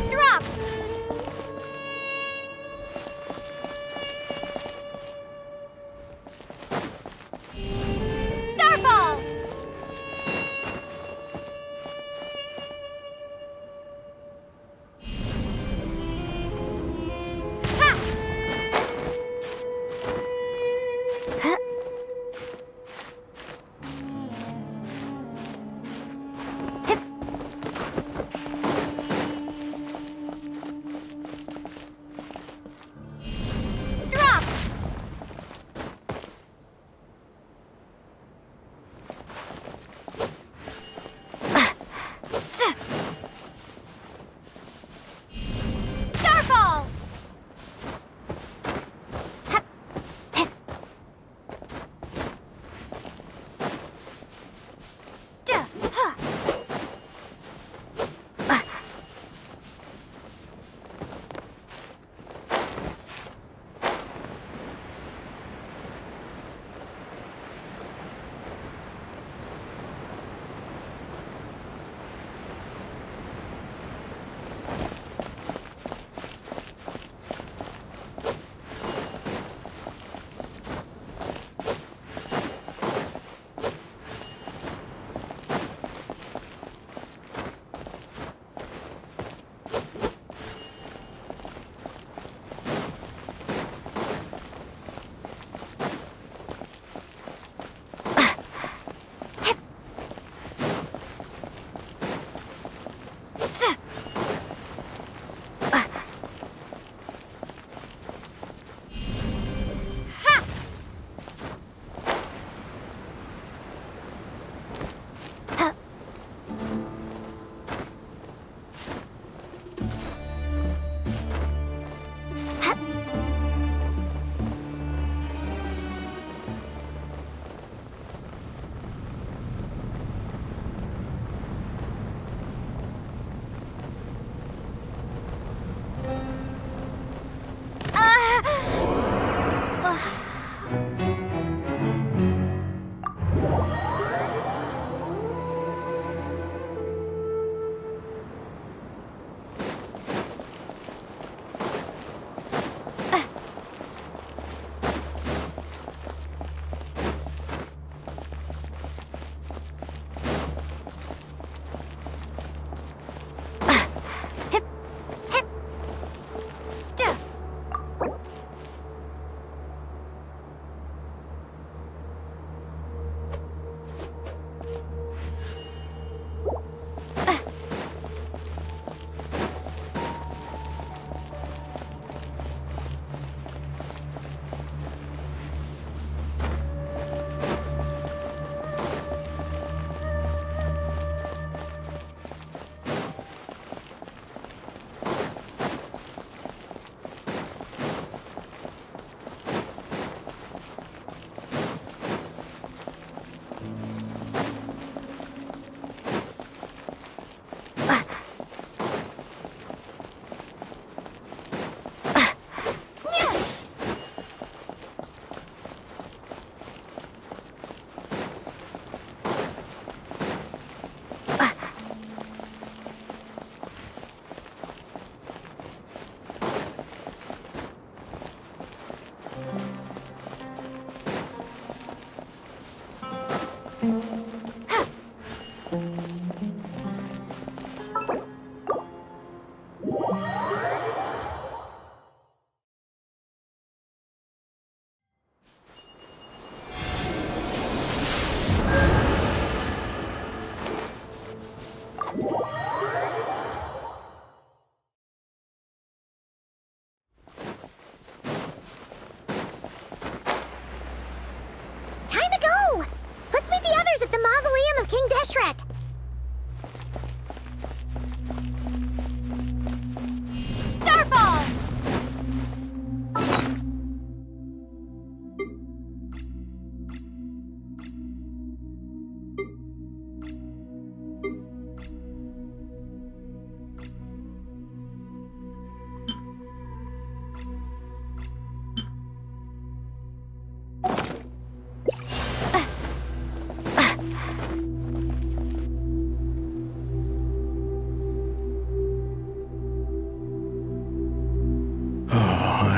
Drop! Starball!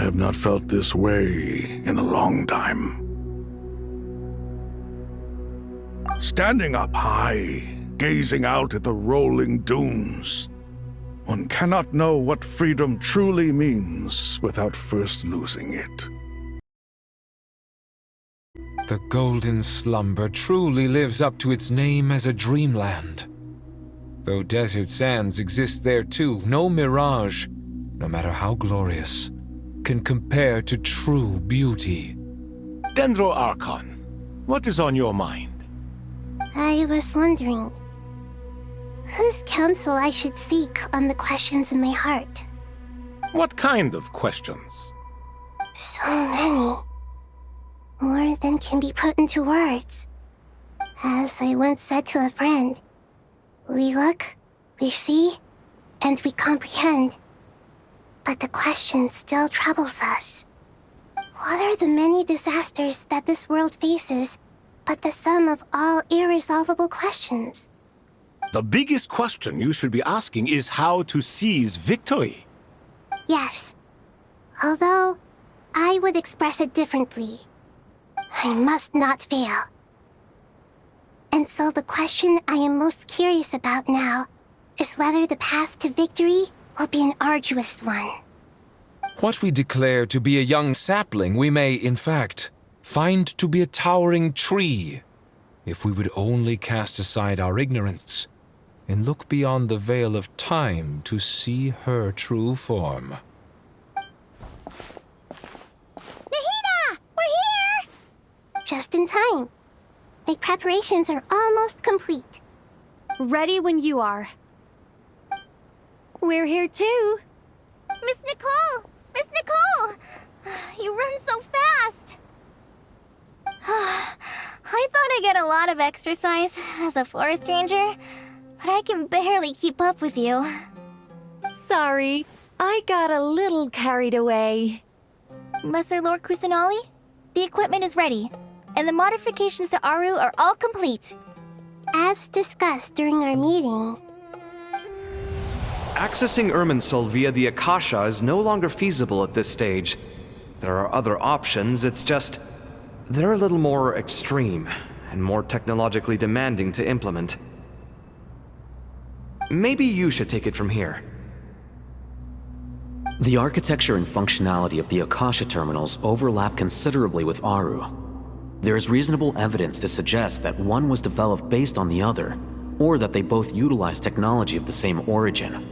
have not felt this way in a long time. Standing up high, gazing out at the rolling dunes, one cannot know what freedom truly means without first losing it. The golden slumber truly lives up to its name as a dreamland. Though desert sands exist there too, no mirage, no matter how glorious, can compare to true beauty. Dendro Archon, what is on your mind? I was wondering whose counsel I should seek on the questions in my heart. What kind of questions? So many. More than can be put into words. As I once said to a friend, we look, we see, and we comprehend. But the question still troubles us. What are the many disasters that this world faces, but the sum of all irresolvable questions? The biggest question you should be asking is how to seize victory. Yes. Although, I would express it differently. I must not fail. And so the question I am most curious about now is whether the path to victory will be an arduous one. What we declare to be a young sapling, we may, in fact, find to be a towering tree, if we would only cast aside our ignorance and look beyond the veil of time to see her true form. Nahida! We're here! Just in time. My preparations are almost complete. Ready when you are. We're here too. Miss Nicole! Miss Nicole! You run so fast! I thought I'd get a lot of exercise as a forest ranger, but I can barely keep up with you. Sorry, I got a little carried away. Lesser Lord Kusanali, the equipment is ready, and the modifications to Aru are all complete. As discussed during our meeting, accessing Irminsul via the Akasha is no longer feasible at this stage. There are other options, it's just they're a little more extreme and more technologically demanding to implement. Maybe you should take it from here. The architecture and functionality of the Akasha terminals overlap considerably with Aru. There is reasonable evidence to suggest that one was developed based on the other, or that they both utilize technology of the same origin.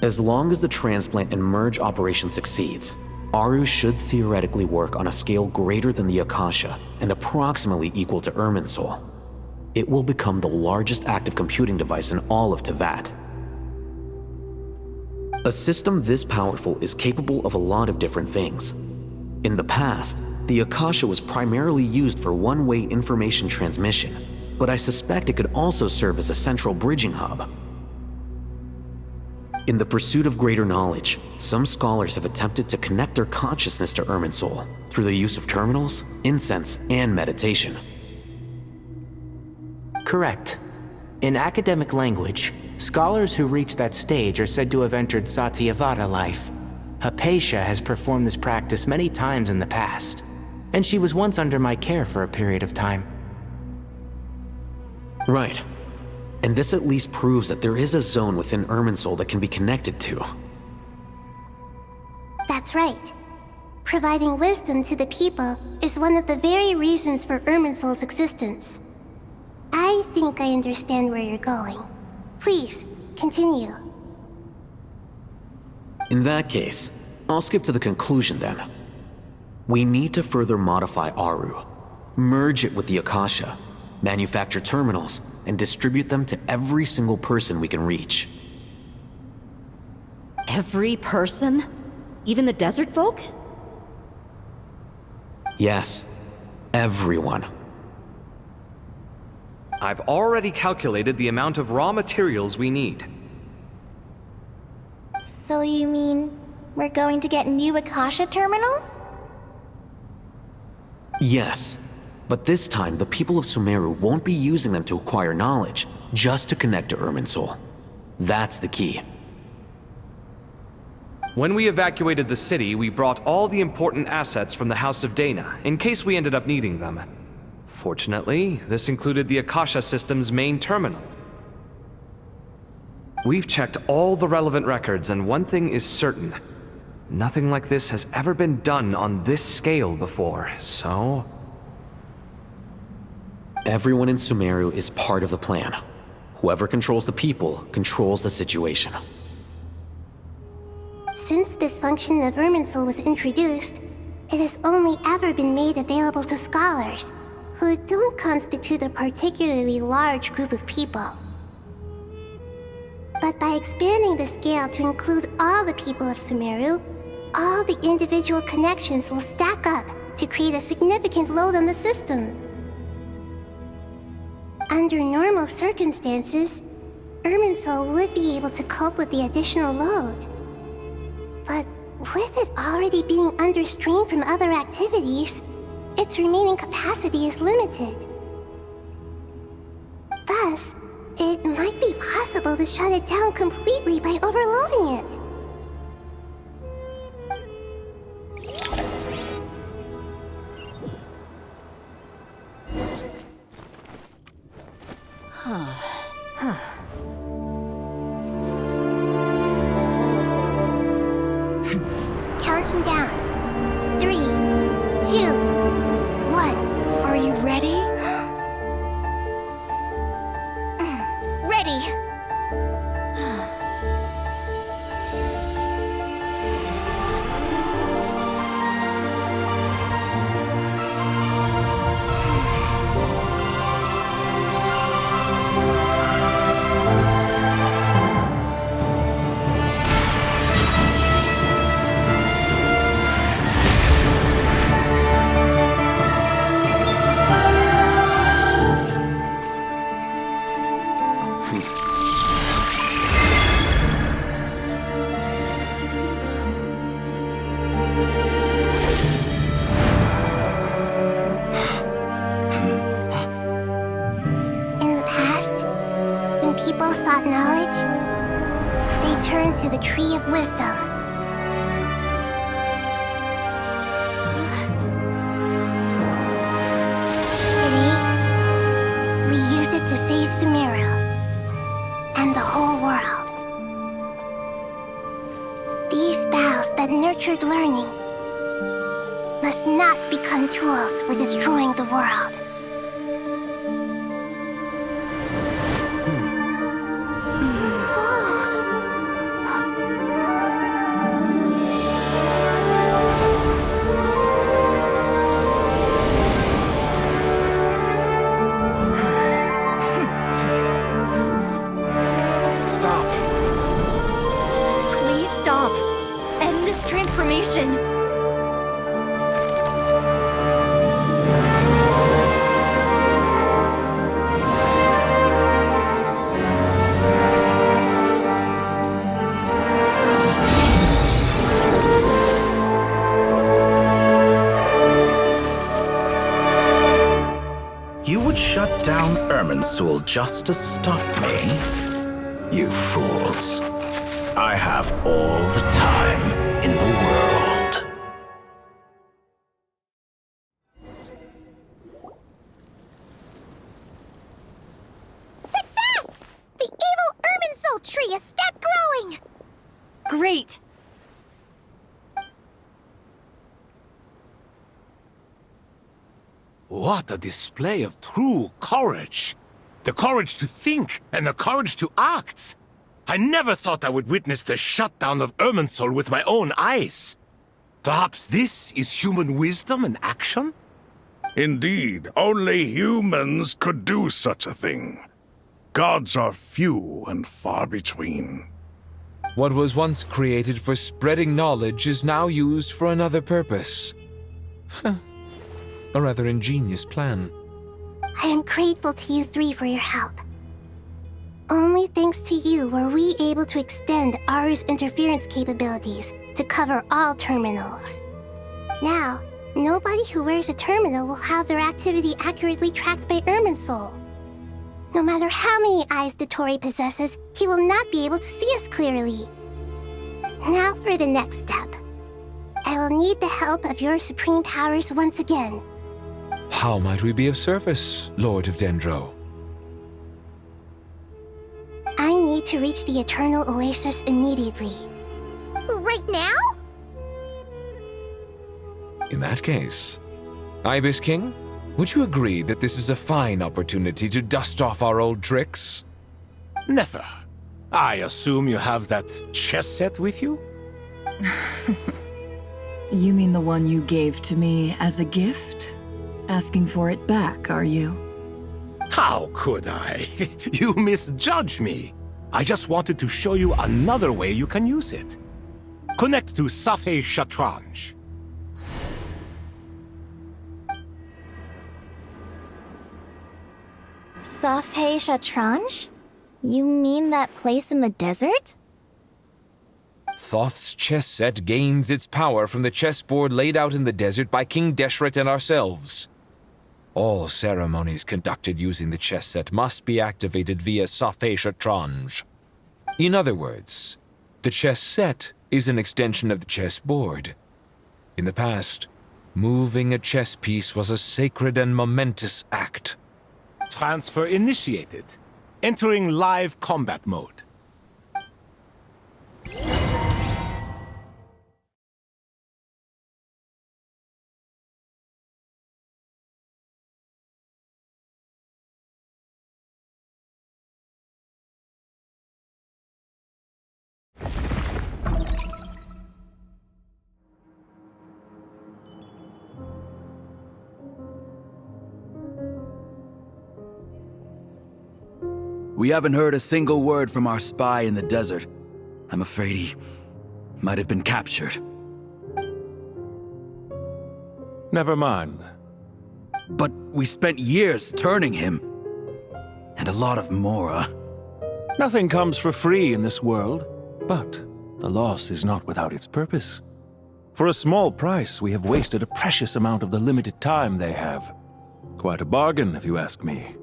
As long as the transplant and merge operation succeeds, Aru should theoretically work on a scale greater than the Akasha and approximately equal to Irminsul. It will become the largest active computing device in all of Teyvat. A system this powerful is capable of a lot of different things. In the past, the Akasha was primarily used for one-way information transmission, but I suspect it could also serve as a central bridging hub. In the pursuit of greater knowledge, some scholars have attempted to connect their consciousness to Irminsul through the use of terminals, incense, and meditation. Correct. In academic language, scholars who reach that stage are said to have entered Satyavada life. Hypatia has performed this practice many times in the past, and she was once under my care for a period of time. Right. And this at least proves that there is a zone within Irminsul that can be connected to. that's right. Providing wisdom to the people is one of the very reasons for Irminsul's existence. I think I understand where you're going. Please, continue. In that case, I'll skip to the conclusion then. We need to further modify Aru, merge it with the Akasha, manufacture terminals, and distribute them to every single person we can reach. Every person? Even the desert folk? Yes, everyone. I've already calculated the amount of raw materials we need. So you mean we're going to get new Akasha terminals? Yes, but this time the people of Sumeru won't be using them to acquire knowledge, just to connect to Irminsul. That's the key. When we evacuated the city, we brought all the important assets from the House of Dana, in case we ended up needing them. Fortunately, this included the Akasha system's main terminal. We've checked all the relevant records, and one thing is certain. Nothing like this has ever been done on this scale before, so... Everyone in Sumeru is part of the plan. Whoever controls the people controls the situation. Since this function of Irminsul was introduced, it has only ever been made available to scholars, who don't constitute a particularly large group of people. But by expanding the scale to include all the people of Sumeru, all the individual connections will stack up to create a significant load on the system. Under normal circumstances, Irminsul would be able to cope with the additional load. But with it already being under strain from other activities, its remaining capacity is limited. Thus, it might be possible to shut it down completely by overloading it. Counting down. 3, 2, 1. Are you ready? Ready! To the Tree of Wisdom. Today, we use it to save Sumeru and the whole world. These boughs that nurtured learning must not become tools for destroying the world. Shut down Irminsul just to stop me? You fools. I have all the time in the world. Success! The evil Irminsul tree is step growing! Great! What a display of true courage! The courage to think and the courage to act! I never thought I would witness the shutdown of Irminsul with my own eyes. Perhaps this is human wisdom in action? Indeed, only humans could do such a thing. Gods are few and far between. What was once created for spreading knowledge is now used for another purpose. A rather ingenious plan. I am grateful to you three for your help. Only thanks to you were we able to extend Aru's interference capabilities to cover all terminals. Now, nobody who wears a terminal will have their activity accurately tracked by Irminsul. No matter how many eyes Dottore possesses, he will not be able to see us clearly. Now for the next step. I'll need the help of your supreme powers once again. How might we be of service, Lord of Dendro? I need to reach the Eternal Oasis immediately. Right now? In that case, Ibis King, would you agree that this is a fine opportunity to dust off our old tricks? Never. I assume you have that chess set with you? You mean the one you gave to me as a gift? Asking for it back, are you? How could I? You misjudge me. I just wanted to show you another way you can use it. Connect to Safhe Shatranj. Safhe Shatranj? You mean that place in the desert? Thoth's chess set gains its power from the chessboard laid out in the desert by King Deshret and ourselves. All ceremonies conducted using the chess set must be activated via Safhe Shatranj. In other words, the chess set is an extension of the chessboard. In the past, moving a chess piece was a sacred and momentous act. Transfer initiated. Entering live combat mode. We haven't heard a single word from our spy in the desert. I'm afraid he might have been captured. Never mind. But we spent years turning him. And a lot of Mora. Nothing comes for free in this world, but the loss is not without its purpose. For a small price, we have wasted a precious amount of the limited time they have. Quite a bargain, if you ask me.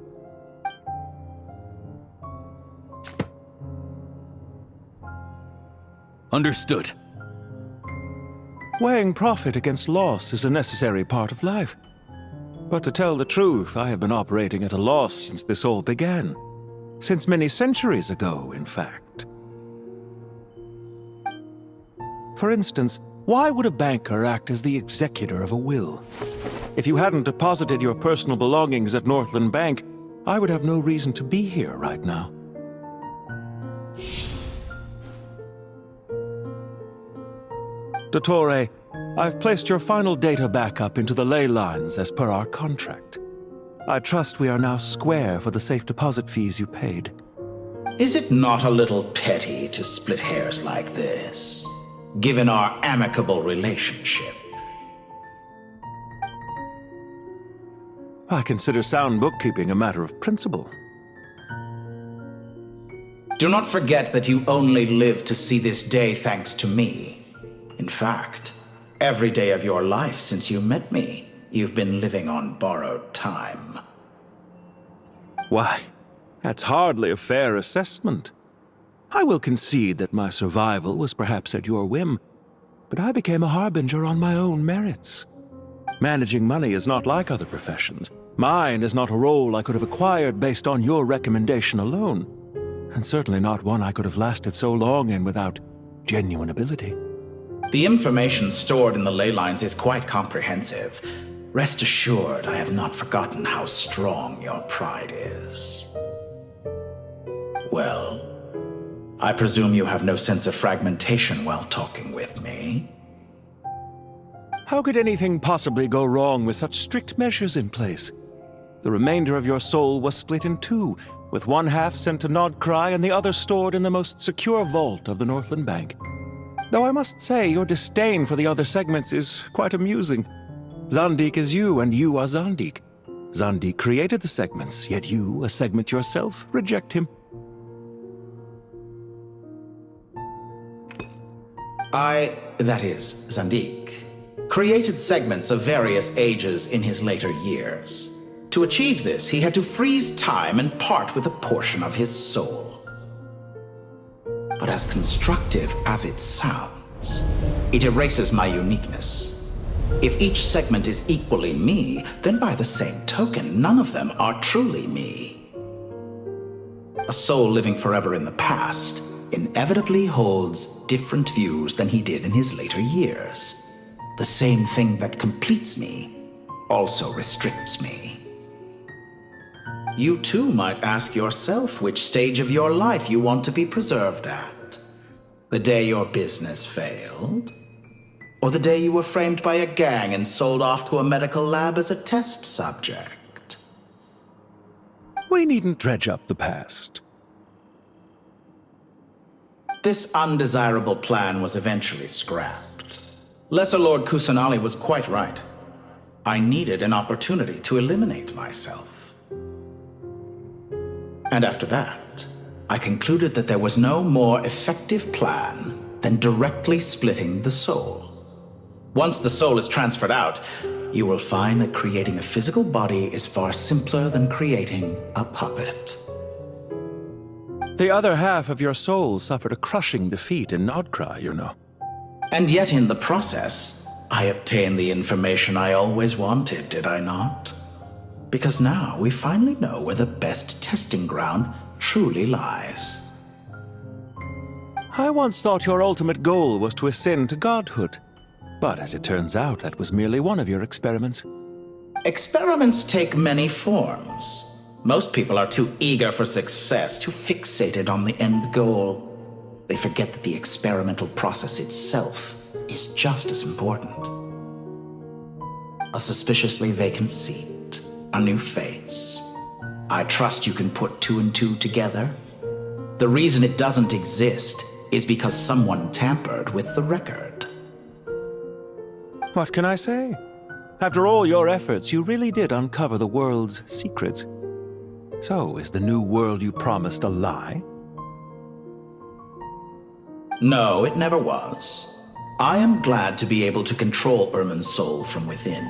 Understood. Weighing profit against loss is a necessary part of life. But to tell the truth, I have been operating at a loss since this all began. Since many centuries ago, in fact. For instance, why would a banker act as the executor of a will? If you hadn't deposited your personal belongings at Northland Bank, I would have no reason to be here right now. Dottore, I've placed your final data backup into the ley lines as per our contract. I trust we are now square for the safe deposit fees you paid. Is it not a little petty to split hairs like this, given our amicable relationship? I consider sound bookkeeping a matter of principle. Do not forget that you only live to see this day thanks to me. In fact, every day of your life since you met me, you've been living on borrowed time. Why, that's hardly a fair assessment. I will concede that my survival was perhaps at your whim, but I became a harbinger on my own merits. Managing money is not like other professions. Mine is not a role I could have acquired based on your recommendation alone, and certainly not one I could have lasted so long in without genuine ability. The information stored in the ley lines is quite comprehensive. Rest assured, I have not forgotten how strong your pride is. Well, I presume you have no sense of fragmentation while talking with me. How could anything possibly go wrong with such strict measures in place? The remainder of your soul was split in two, with one half sent to Nodcry and the other stored in the most secure vault of the Northland Bank. Though I must say, your disdain for the other segments is quite amusing. Zandik is you, and you are Zandik. Zandik created the segments, yet you, a segment yourself, reject him. That is, Zandik, created segments of various ages in his later years. To achieve this, he had to freeze time and part with a portion of his soul. But but as constructive as it sounds. It erases my uniqueness. If each segment is equally me, then by the same token, none of them are truly me. A soul living forever in the past inevitably holds different views than he did in his later years. The same thing that completes me also restricts me. You too might ask yourself which stage of your life you want to be preserved at. The day your business failed? Or the day you were framed by a gang and sold off to a medical lab as a test subject? We needn't dredge up the past. This undesirable plan was eventually scrapped. Lesser Lord Kusanali was quite right. I needed an opportunity to eliminate myself. And after that, I concluded that there was no more effective plan than directly splitting the soul. Once the soul is transferred out, you will find that creating a physical body is far simpler than creating a puppet. The other half of your soul suffered a crushing defeat in Nodcry, you know. And yet in the process, I obtained the information I always wanted, did I not? Because now we finally know where the best testing ground truly lies. I once thought your ultimate goal was to ascend to godhood. But as it turns out, that was merely one of your experiments. Experiments take many forms. Most people are too eager for success, too fixated on the end goal. They forget that the experimental process itself is just as important. A suspiciously vacant seat, a new face. I trust you can put two and two together. The reason it doesn't exist is because someone tampered with the record. What can I say? After all your efforts, you really did uncover the world's secrets. So, is the new world you promised a lie? No, it never was. I am glad to be able to control Irminsul from within.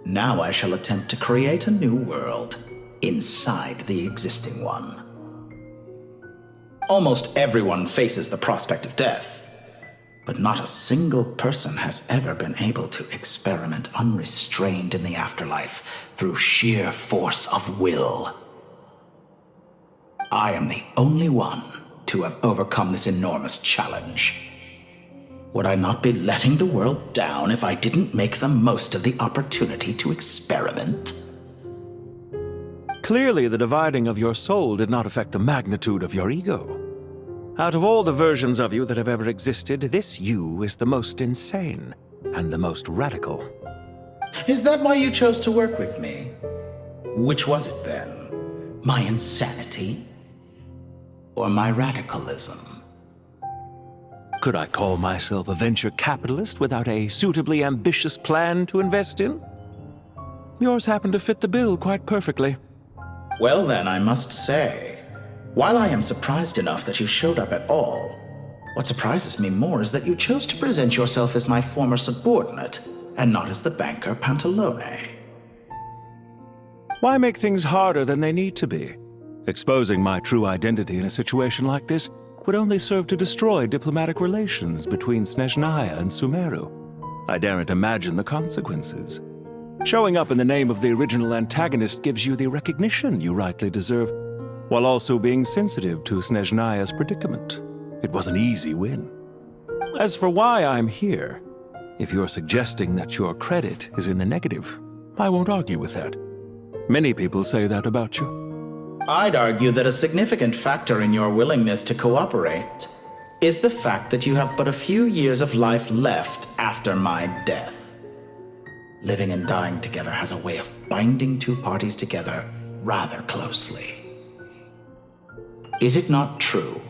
Now I shall attempt to create a new world inside the existing one. Almost everyone faces the prospect of death, but not a single person has ever been able to experiment unrestrained in the afterlife through sheer force of will. I am the only one to have overcome this enormous challenge. Would I not be letting the world down if I didn't make the most of the opportunity to experiment? Clearly, the dividing of your soul did not affect the magnitude of your ego. Out of all the versions of you that have ever existed, this you is the most insane and the most radical. Is that why you chose to work with me? Which was it then? My insanity? Or my radicalism? Could I call myself a venture capitalist without a suitably ambitious plan to invest in? Yours happened to fit the bill quite perfectly. Well then, I must say, while I am surprised enough that you showed up at all, what surprises me more is that you chose to present yourself as my former subordinate, and not as the banker Pantalone. Why make things harder than they need to be? Exposing my true identity in a situation like this would only serve to destroy diplomatic relations between Snezhnaya and Sumeru. I daren't imagine the consequences. Showing up in the name of the original antagonist gives you the recognition you rightly deserve, while also being sensitive to Snezhnaya's predicament. It was an easy win. As for why I'm here, if you're suggesting that your credit is in the negative, I won't argue with that. Many people say that about you. I'd argue that a significant factor in your willingness to cooperate is the fact that you have but a few years of life left after my death. Living and dying together has a way of binding two parties together rather closely. Is it not true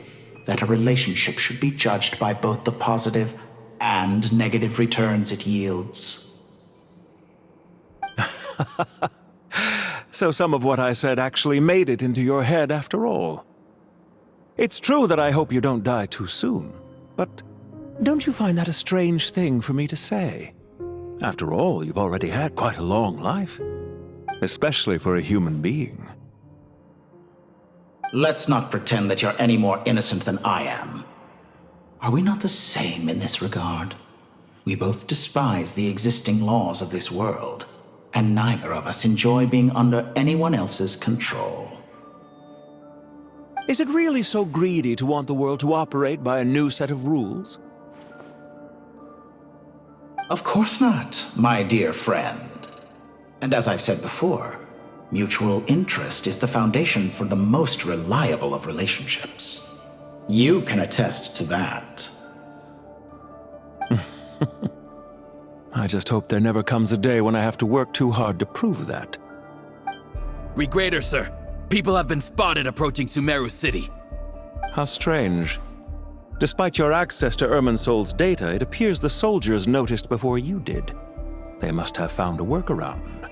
that a relationship should be judged by both the positive and negative returns it yields? So some of what I said actually made it into your head after all. It's true that I hope you don't die too soon, but don't you find that a strange thing for me to say? After all, you've already had quite a long life, especially for a human being. Let's not pretend that you're any more innocent than I am. Are we not the same in this regard? We both despise the existing laws of this world, and neither of us enjoy being under anyone else's control. Is it really so greedy to want the world to operate by a new set of rules? Of course not, my dear friend. And as I've said before, mutual interest is the foundation for the most reliable of relationships. You can attest to that. I just hope there never comes a day when I have to work too hard to prove that. Regrader, sir. People have been spotted approaching Sumeru City. How strange. Despite your access to Irminsul's data, it appears the soldiers noticed before you did. They must have found a workaround.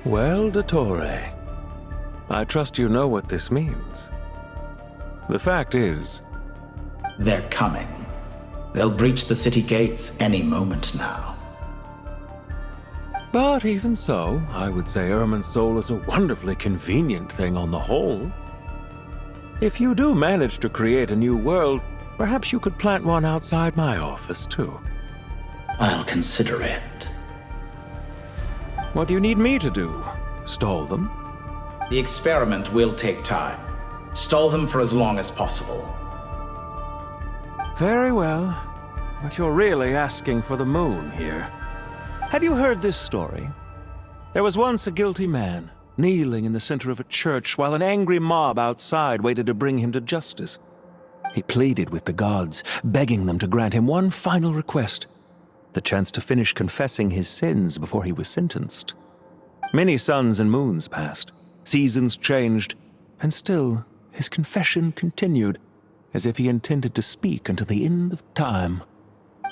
Well, Dottore, I trust you know what this means. The fact is... They're coming. They'll breach the city gates any moment now. But even so, I would say Irminsul is a wonderfully convenient thing on the whole. If you do manage to create a new world, perhaps you could plant one outside my office, too. I'll consider it. What do you need me to do? Stall them? The experiment will take time. Stall them for as long as possible. Very well. But you're really asking for the moon here. Have you heard this story? There was once a guilty man, kneeling in the center of a church while an angry mob outside waited to bring him to justice. He pleaded with the gods, begging them to grant him one final request, the chance to finish confessing his sins before he was sentenced. Many suns and moons passed, seasons changed, and still his confession continued, as if he intended to speak until the end of time.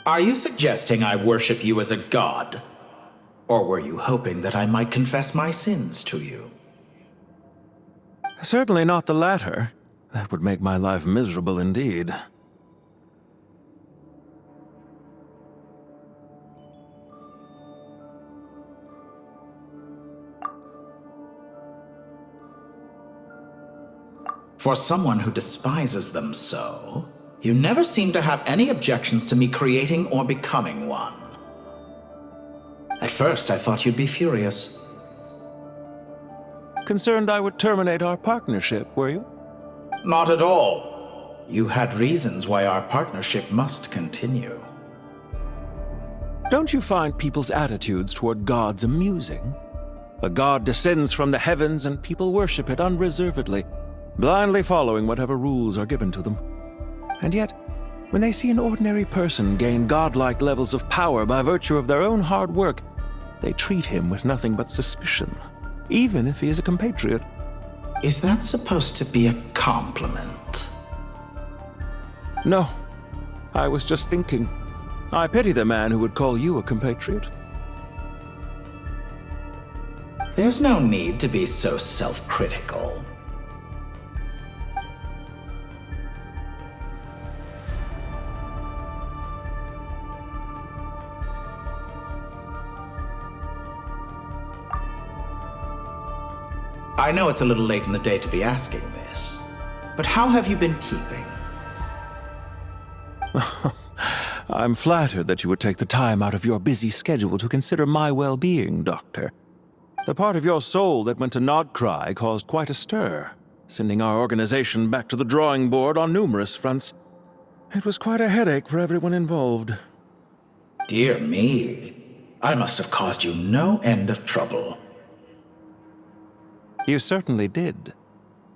Are you suggesting I worship you as a god? Or were you hoping that I might confess my sins to you? Certainly not the latter. That would make my life miserable indeed. For someone who despises them so, you never seem to have any objections to me creating or becoming one. At first, I thought you'd be furious. Concerned I would terminate our partnership, were you? Not at all. You had reasons why our partnership must continue. Don't you find people's attitudes toward gods amusing? A god descends from the heavens and people worship it unreservedly, blindly following whatever rules are given to them. And yet, when they see an ordinary person gain godlike levels of power by virtue of their own hard work, they treat him with nothing but suspicion, even if he is a compatriot. Is that supposed to be a compliment? No. I was just thinking. I pity the man who would call you a compatriot. There's no need to be so self-critical. I know it's a little late in the day to be asking this, but how have you been keeping? I'm flattered that you would take the time out of your busy schedule to consider my well-being, Doctor. The part of your soul that went to Nodcry caused quite a stir, sending our organization back to the drawing board on numerous fronts. It was quite a headache for everyone involved. Dear me, I must have caused you no end of trouble. You certainly did.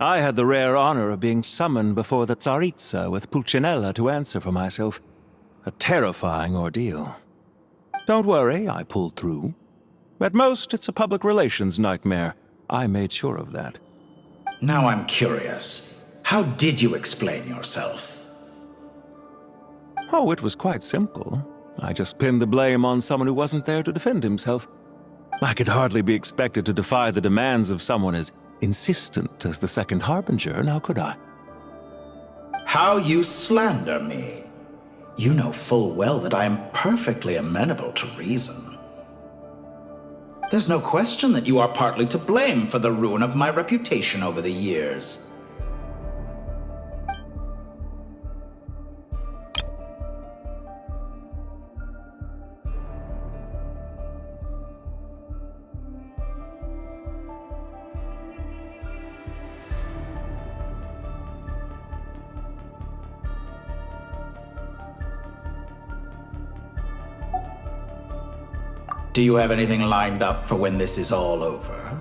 I had the rare honor of being summoned before the Tsaritsa with Pulcinella to answer for myself. A terrifying ordeal. Don't worry, I pulled through. At most, it's a public relations nightmare. I made sure of that. Now I'm curious. How did you explain yourself? Oh, it was quite simple. I just pinned the blame on someone who wasn't there to defend himself. I could hardly be expected to defy the demands of someone as insistent as the Second Harbinger, now could I? How you slander me. You know full well that I am perfectly amenable to reason. There's no question that you are partly to blame for the ruin of my reputation over the years. Do you have anything lined up for when this is all over?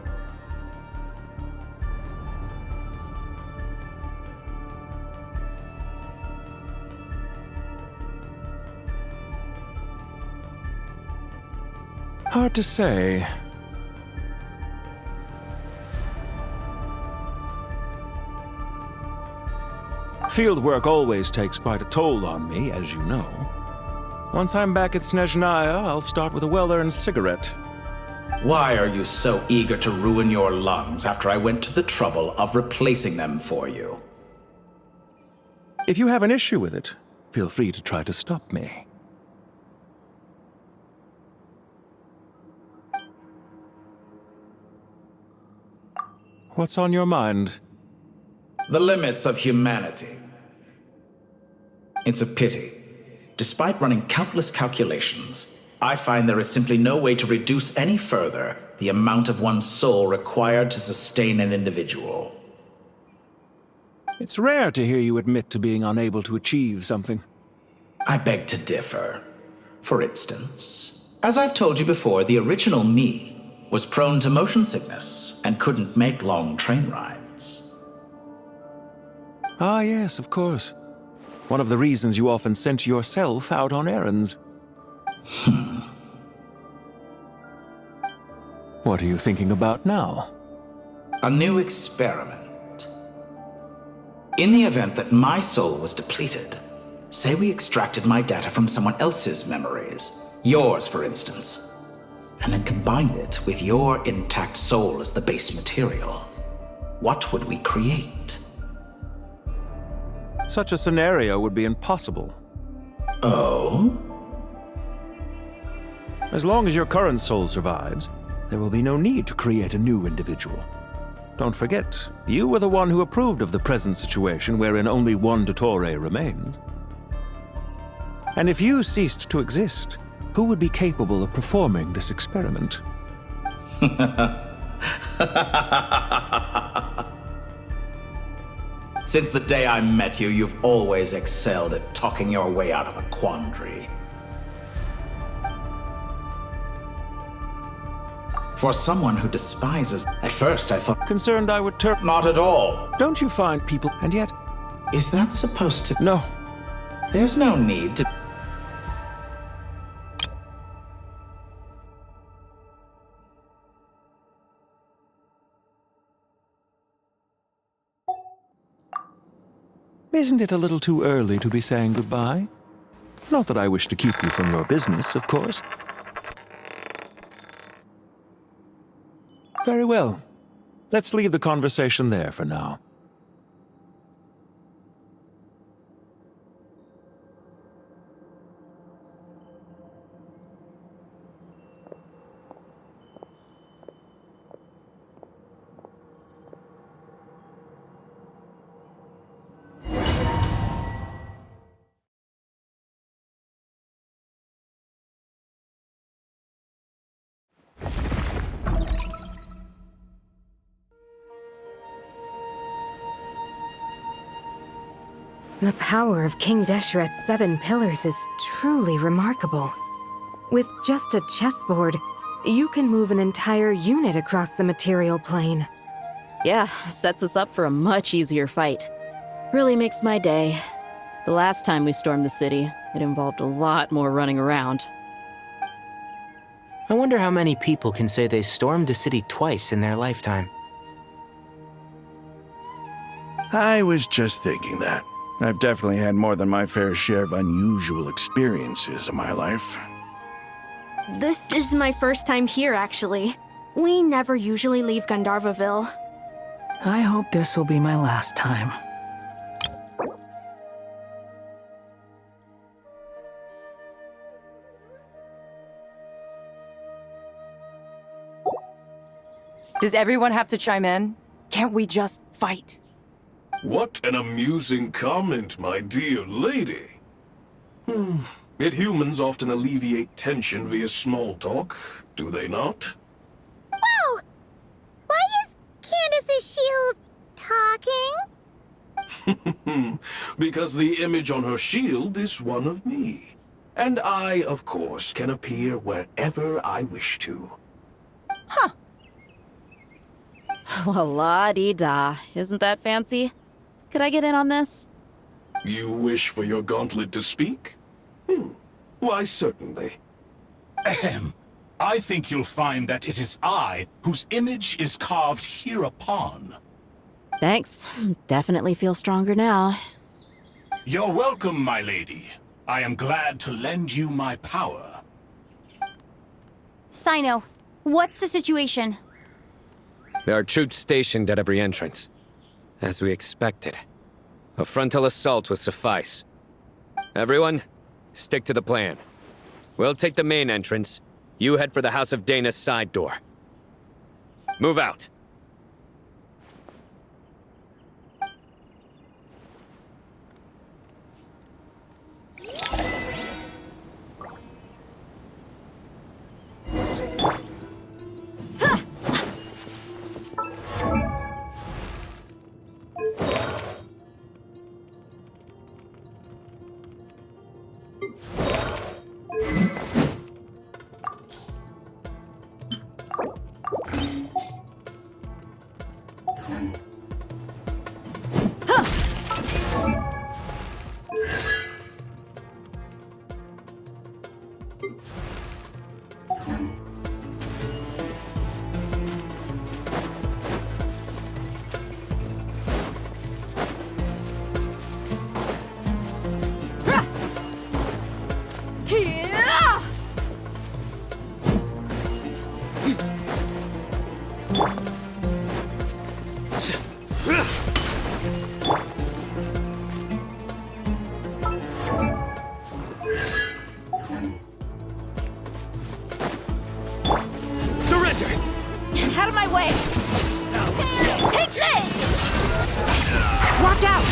Hard to say. Field work always takes quite a toll on me, as you know. Once I'm back at Snezhnaya, I'll start with a well-earned cigarette. Why are you so eager to ruin your lungs after I went to the trouble of replacing them for you? If you have an issue with it, feel free to try to stop me. What's on your mind? The limits of humanity. It's a pity. Despite running countless calculations, I find there is simply no way to reduce any further the amount of one's soul required to sustain an individual. It's rare to hear you admit to being unable to achieve something. I beg to differ. For instance, as I've told you before, the original me was prone to motion sickness and couldn't make long train rides. Ah, yes, of course. One of the reasons you often sent yourself out on errands. What are you thinking about now? A new experiment. In the event that my soul was depleted, say we extracted my data from someone else's memories, yours for instance, and then combined it with your intact soul as the base material, what would we create? Such a scenario would be impossible. Oh? As long as your current soul survives, there will be no need to create a new individual. Don't forget, you were the one who approved of the present situation wherein only one Dottore remains. And if you ceased to exist, who would be capable of performing this experiment? Since the day I met you, you've always excelled at talking your way out of a quandary. For someone who despises... At first I thought... Concerned I would turn... Not at all. Don't you find people... And yet... Is that supposed to... No. There's no need to... Isn't it a little too early to be saying goodbye? Not that I wish to keep you from your business, of course. Very well. Let's leave the conversation there for now. The power of King Deshret's 7 pillars is truly remarkable. With just a chessboard, you can move an entire unit across the material plane. Yeah, sets us up for a much easier fight. Really makes my day. The last time we stormed the city, it involved a lot more running around. I wonder how many people can say they stormed a city twice in their lifetime. I was just thinking that. I've definitely had more than my fair share of unusual experiences in my life. This is my first time here, actually. We never usually leave Gandharvaville. I hope this will be my last time. Does everyone have to chime in? Can't we just fight? What an amusing comment, my dear lady. Yet humans often alleviate tension via small talk, do they not? Whoa! Why is Candace's shield talking? Because the image on her shield is one of me. And I, of course, can appear wherever I wish to. Well, la-di-da. Isn't that fancy? Could I get in on this? You wish for your gauntlet to speak? Why, certainly. Ahem. I think you'll find that it is I whose image is carved hereupon. Thanks. Definitely feel stronger now. You're welcome, my lady. I am glad to lend you my power. Sino, what's the situation? There are troops stationed at every entrance. As we expected. A frontal assault will suffice. Everyone, stick to the plan. We'll take the main entrance. You head for the House of Dana's side door. Move out. Out of my way! Take this! Watch out!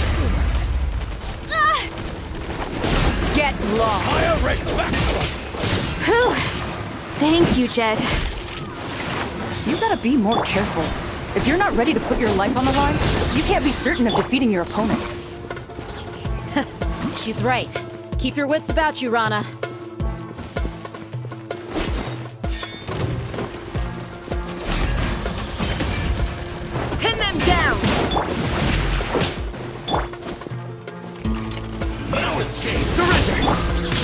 Get lost! Whew. Thank you, Jed. You gotta be more careful. If you're not ready to put your life on the line, you can't be certain of defeating your opponent. She's right. Keep your wits about you, Rana. Pin them down! No escape! Surrender!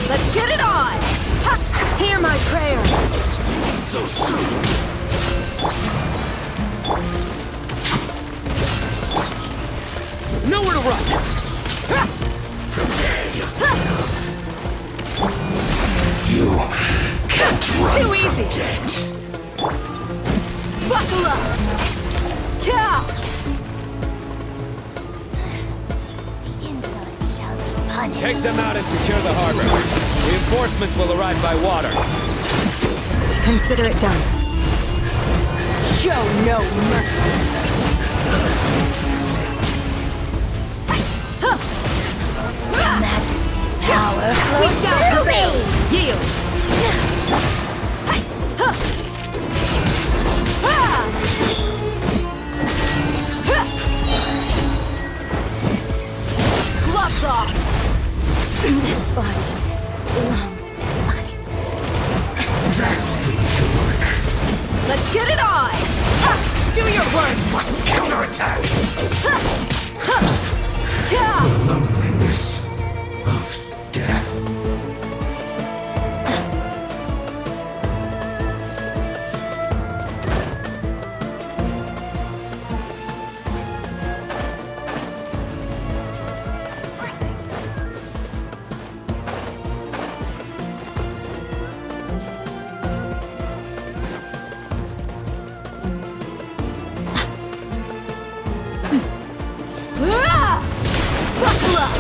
Let's get it on! Ha! Hear my prayer! So soon! Nowhere to run! Prepare yourself! You can't run Too from easy. death! Buckle up! Yeah! Take them out and secure the harbor. Reinforcements will arrive by water. Consider it done. Show no mercy! Majesty's power flows through me! Yield! Gloves off! This body belongs to ice. That seems to work. Let's get it on! Do your work! Must counterattack! Yeah! Loneliness of death. Buckle up!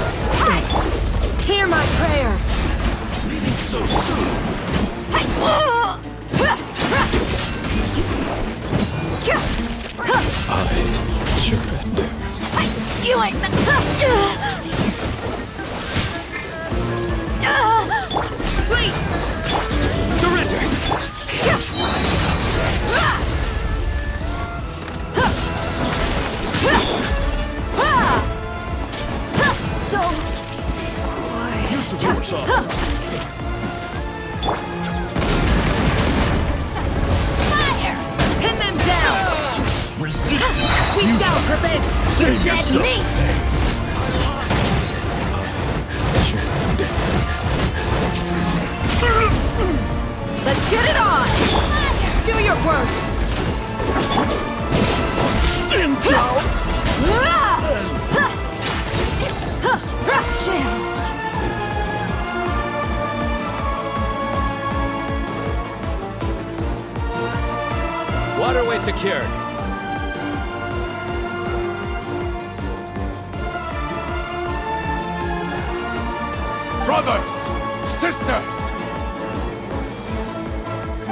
Hear my prayer! Leaving so soon! I surrender. You ain't Please! Surrender! Can't run from death! So... Use the force off. Sweep down, Griffin! Dead meat! Let's get it on! Do your worst! Stand down! Shield! Waterway secured. Brothers! Sisters!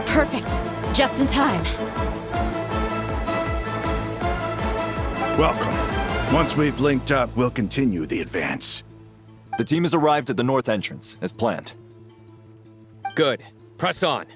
Perfect. Just in time. Welcome. Once we've linked up, we'll continue the advance. The team has arrived at the north entrance, as planned. Good. Press on.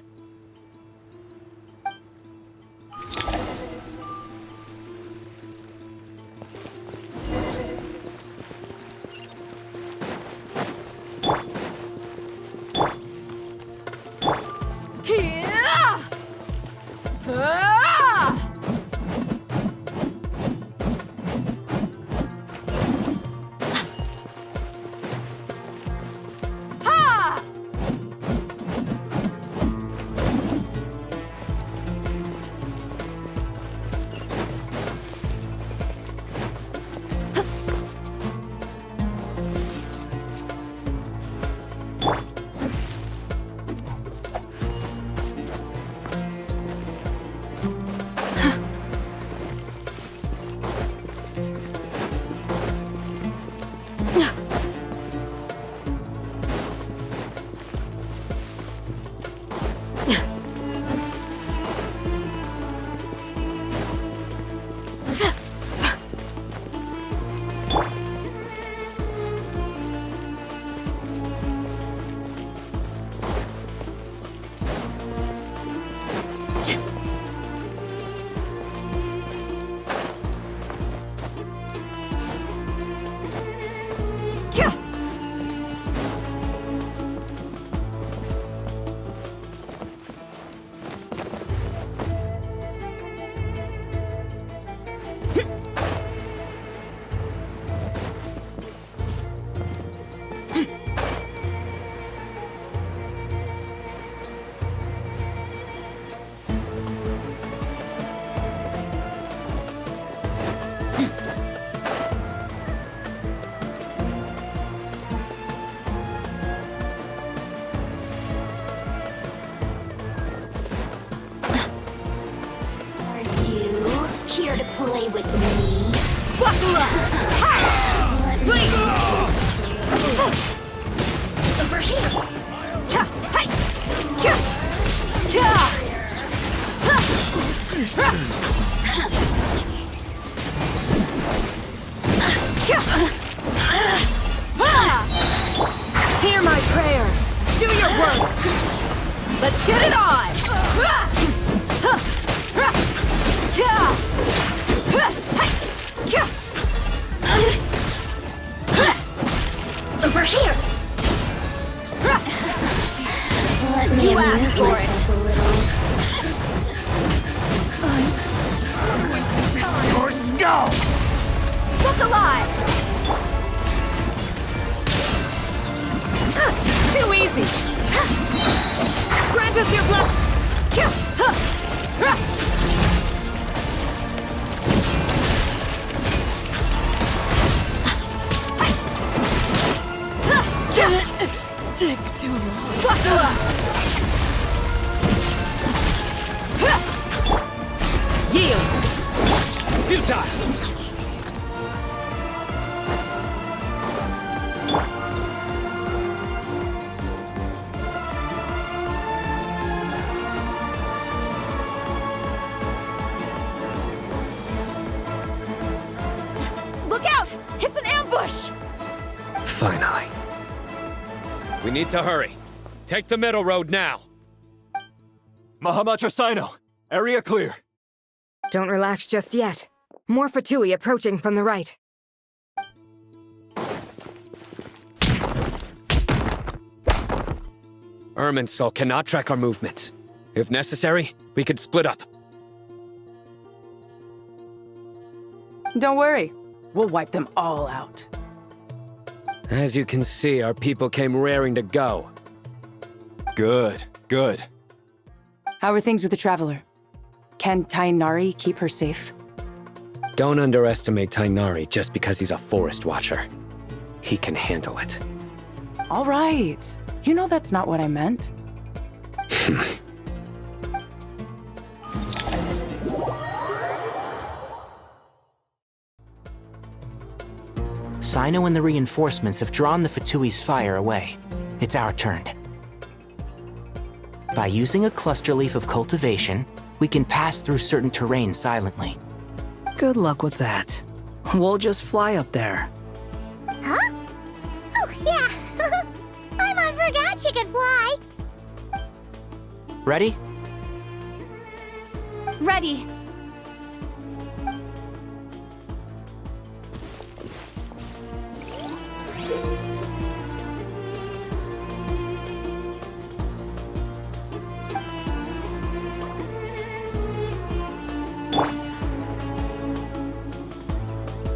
Here to play with me. Buckle up! Hi! Wait! Over here! Cha! Hi! Kya! Kya! Hear my prayer! Do your work! Let's get it on! Over here! Let me amuse myself a little. Your skull! Look alive! Too easy! Grant us your blessing! Take too long. Buckle up! Yield! Futile! Look out! It's an ambush! Finally. We need to hurry. Take the middle road now. Mahamatrasino! Area clear. Don't relax just yet. More fatui approaching from the right. Irminsul cannot track our movements. If necessary, we could split up. Don't worry. We'll wipe them all out. As you can see, our people came raring to go. Good, good. How are things with the Traveler? Can Tainari keep her safe? Don't underestimate Tainari just because he's a forest watcher. He can handle it. All right. You know that's not what I meant. Sino and the reinforcements have drawn the Fatui's fire away. It's our turn. By using a cluster leaf of cultivation, we can pass through certain terrain silently. Good luck with that. We'll just fly up there. Huh? Oh, yeah. Paimon forgot she could fly. Ready? Ready.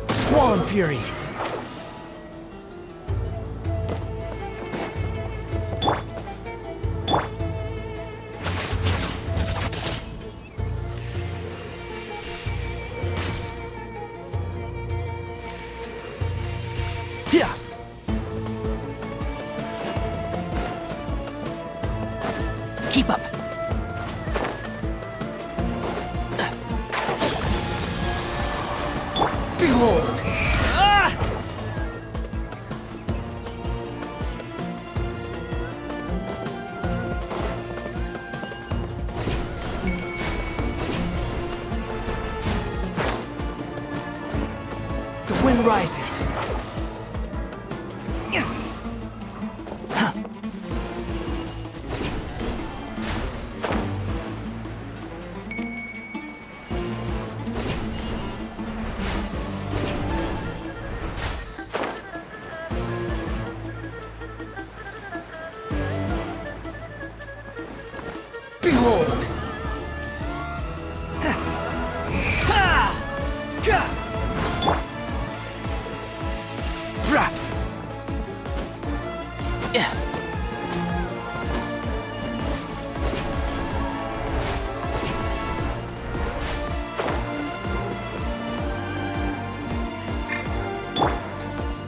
Squall Fury! Yeah! Keep up! Behold! The wind rises. Behold!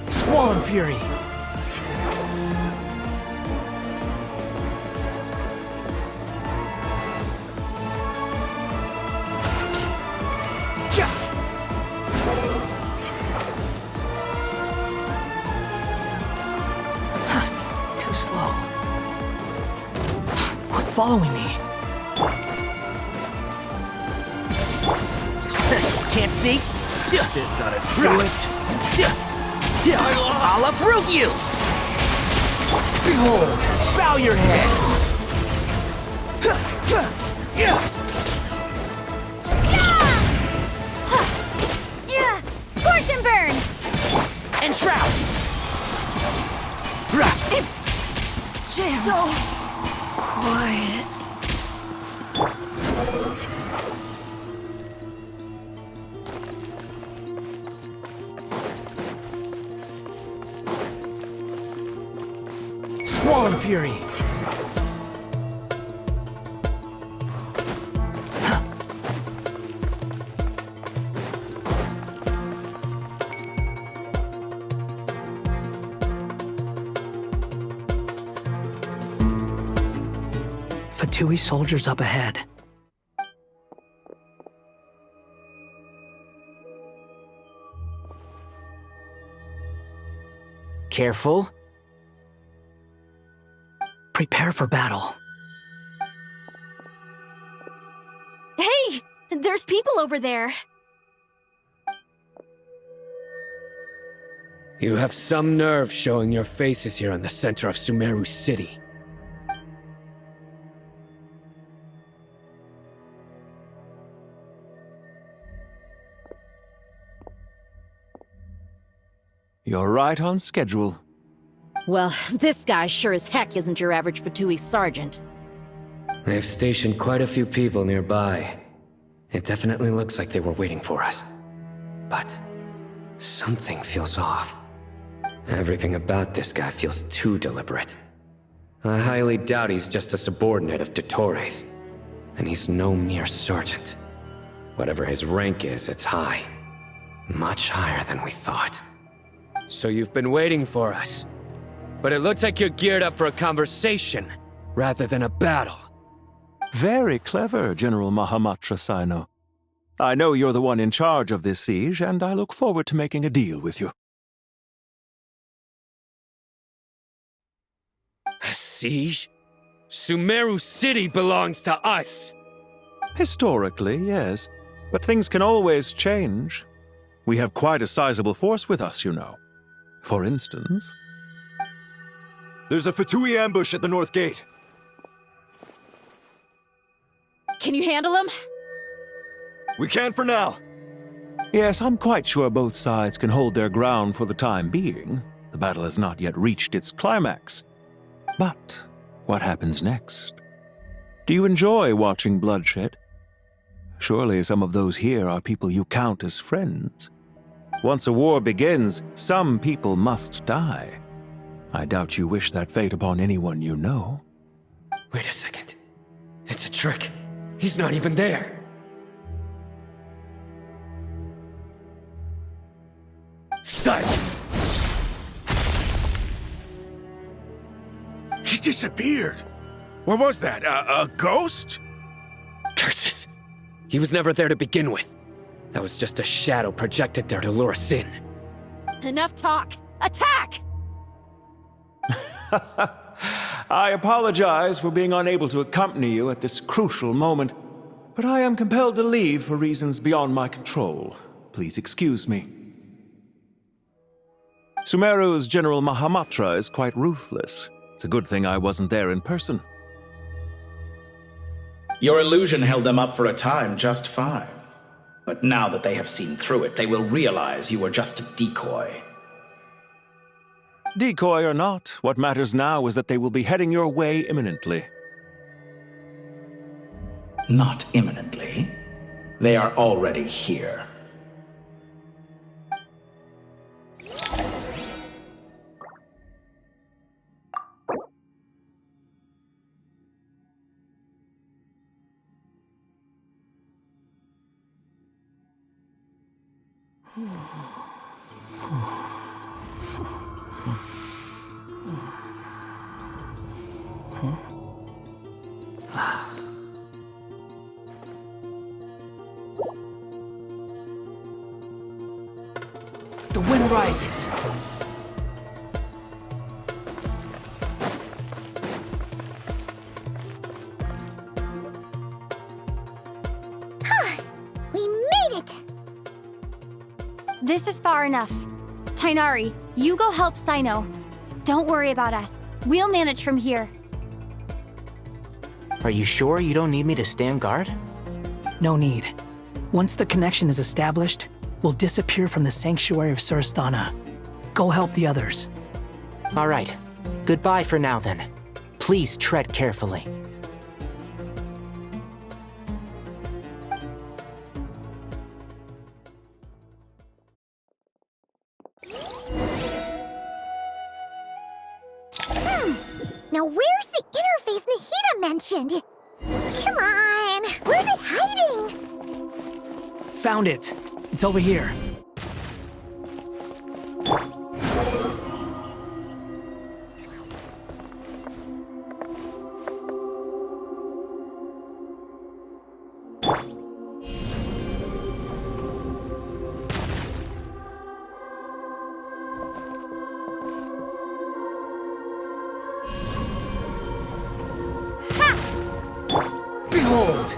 Squall Fury! Too slow. Quit following me. Can't see? This ought to Do it! I'll uproot you! Behold! Bow your head! Scorch and burn! And shroud! It's Jammed. so Quiet. Squall Fury! Fatui soldiers up ahead. Careful. Prepare for battle. Hey! There's people over there. You have some nerve showing your faces here in the center of Sumeru City. You're right on schedule. Well, this guy sure as heck isn't your average Fatui sergeant. They've stationed quite a few people nearby. It definitely looks like they were waiting for us. but something feels off. Everything about this guy feels too deliberate. I highly doubt he's just a subordinate of Dottore's. And he's no mere sergeant. Whatever his rank is, it's high. Much higher than we thought. So you've been waiting for us. But it looks like you're geared up for a conversation, rather than a battle. Very clever, General Mahamatra Sino. I know you're the one in charge of this siege, and I look forward to making a deal with you. A siege? Sumeru City belongs to us! Historically, yes. But things can always change. We have quite a sizable force with us, you know. For instance... There's a fatui ambush at the north gate. Can you handle him? We can for now. Yes, I'm quite sure both sides can hold their ground for the time being. The battle has not yet reached its climax. But what happens next? Do you enjoy watching bloodshed? Surely some of those here are people you count as friends. Once a war begins, some people must die. I doubt you wish that fate upon anyone you know. Wait a second. It's a trick. He's not even there. Silence! He disappeared. What was that? A ghost? Curses! He was never there to begin with. That was just a shadow projected there to lure us in. Enough talk! Attack! I apologize for being unable to accompany you at this crucial moment, but I am compelled to leave for reasons beyond my control. Please excuse me. Sumeru's General Mahamatra is quite ruthless. It's a good thing I wasn't there in person. Your illusion held them up for a time just fine. But now that they have seen through it, they will realize you were just a decoy. Decoy or not, what matters now is that they will be heading your way imminently. Not imminently. They are already here. The wind rises. We made it! This is far enough. Tainari, you go help Sino. Don't worry about us. We'll manage from here. Are you sure you don't need me to stand guard? No need. Once the connection is established, we'll disappear from the sanctuary of Surasthana. Go help the others. All right. Goodbye for now, then. Please tread carefully. Now where's the interface Nahida mentioned? Come on! Where's it hiding? Found it. It's over here. Behold!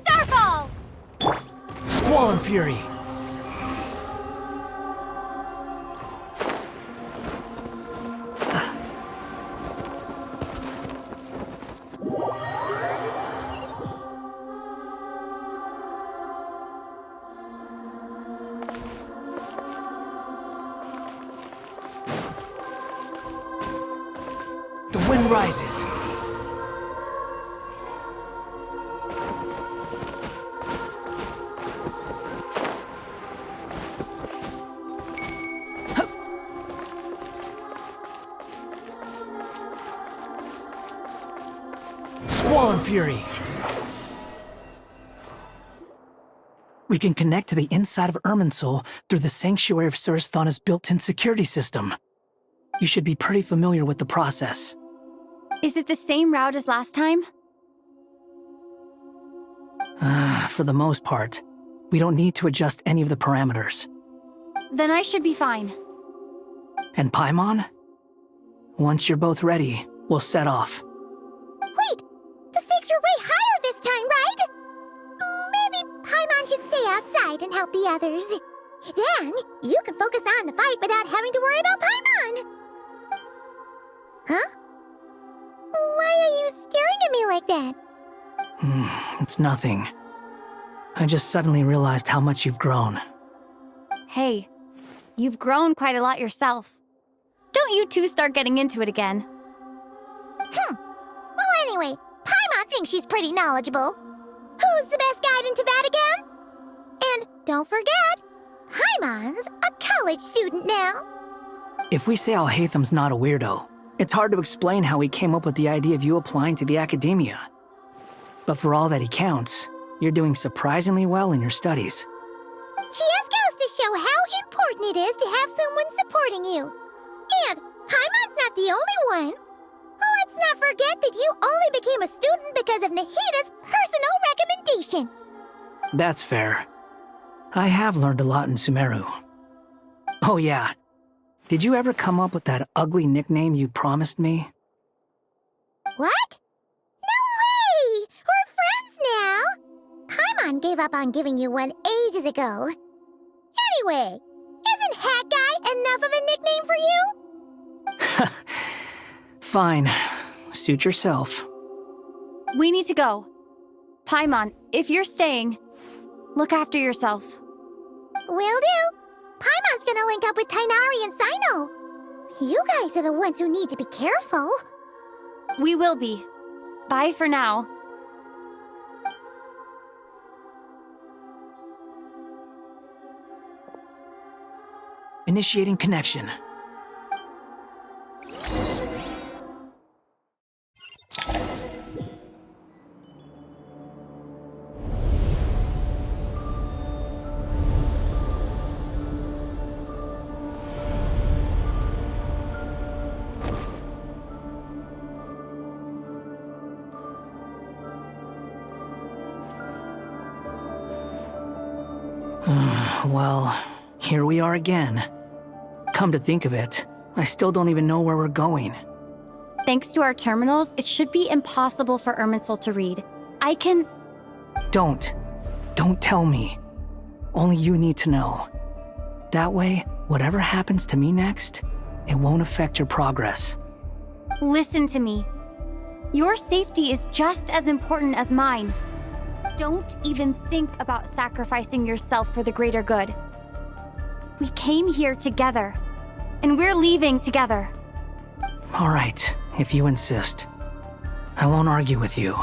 Starfall! Squall and Fury! wind rises. Squall and Fury. We can connect to the inside of Irminsul through the Sanctuary of Surasthana's built-in security system. You should be pretty familiar with the process. Is it the same route as last time? For the most part, we don't need to adjust any of the parameters. Then I should be fine. And Paimon? Once you're both ready, we'll set off. Wait! The stakes are way higher this time, right? Maybe Paimon should stay outside and help the others. Then, you can focus on the fight without having to worry about Paimon. Huh? Why are you staring at me like that? It's nothing. I just suddenly realized how much you've grown. Hey, you've grown quite a lot yourself. Don't you two start getting into it again. Well, anyway, Paimon thinks she's pretty knowledgeable. Who's the best guide in Teyvat again? And don't forget, Paimon's a college student now. If we say Alhatham's not a weirdo, it's hard to explain how he came up with the idea of you applying to the academia. But for all that he counts, you're doing surprisingly well in your studies. Just goes to show how important it is to have someone supporting you. And Paimon's not the only one. Let's not forget that you only became a student because of Nahida's personal recommendation. That's fair. I have learned a lot in Sumeru. Oh yeah. Did you ever come up with that ugly nickname you promised me? What? No way! We're friends now! Paimon gave up on giving you one ages ago. Anyway, isn't Hat Guy enough of a nickname for you? Fine. Suit yourself. We need to go. Paimon, if you're staying, look after yourself. Will do. Paimon's gonna link up with Tighnari and Cyno. You guys are the ones who need to be careful. We will be. Bye for now. Initiating connection. Well, here we are again. Come to think of it, I still don't even know where we're going. Thanks to our terminals, it should be impossible for Irminsul to read. I can... Don't tell me. Only you need to know. That way, whatever happens to me next, it won't affect your progress. Listen to me. Your safety is just as important as mine. Don't even think about sacrificing yourself for the greater good. We came here together, and we're leaving together. All right, if you insist. I won't argue with you.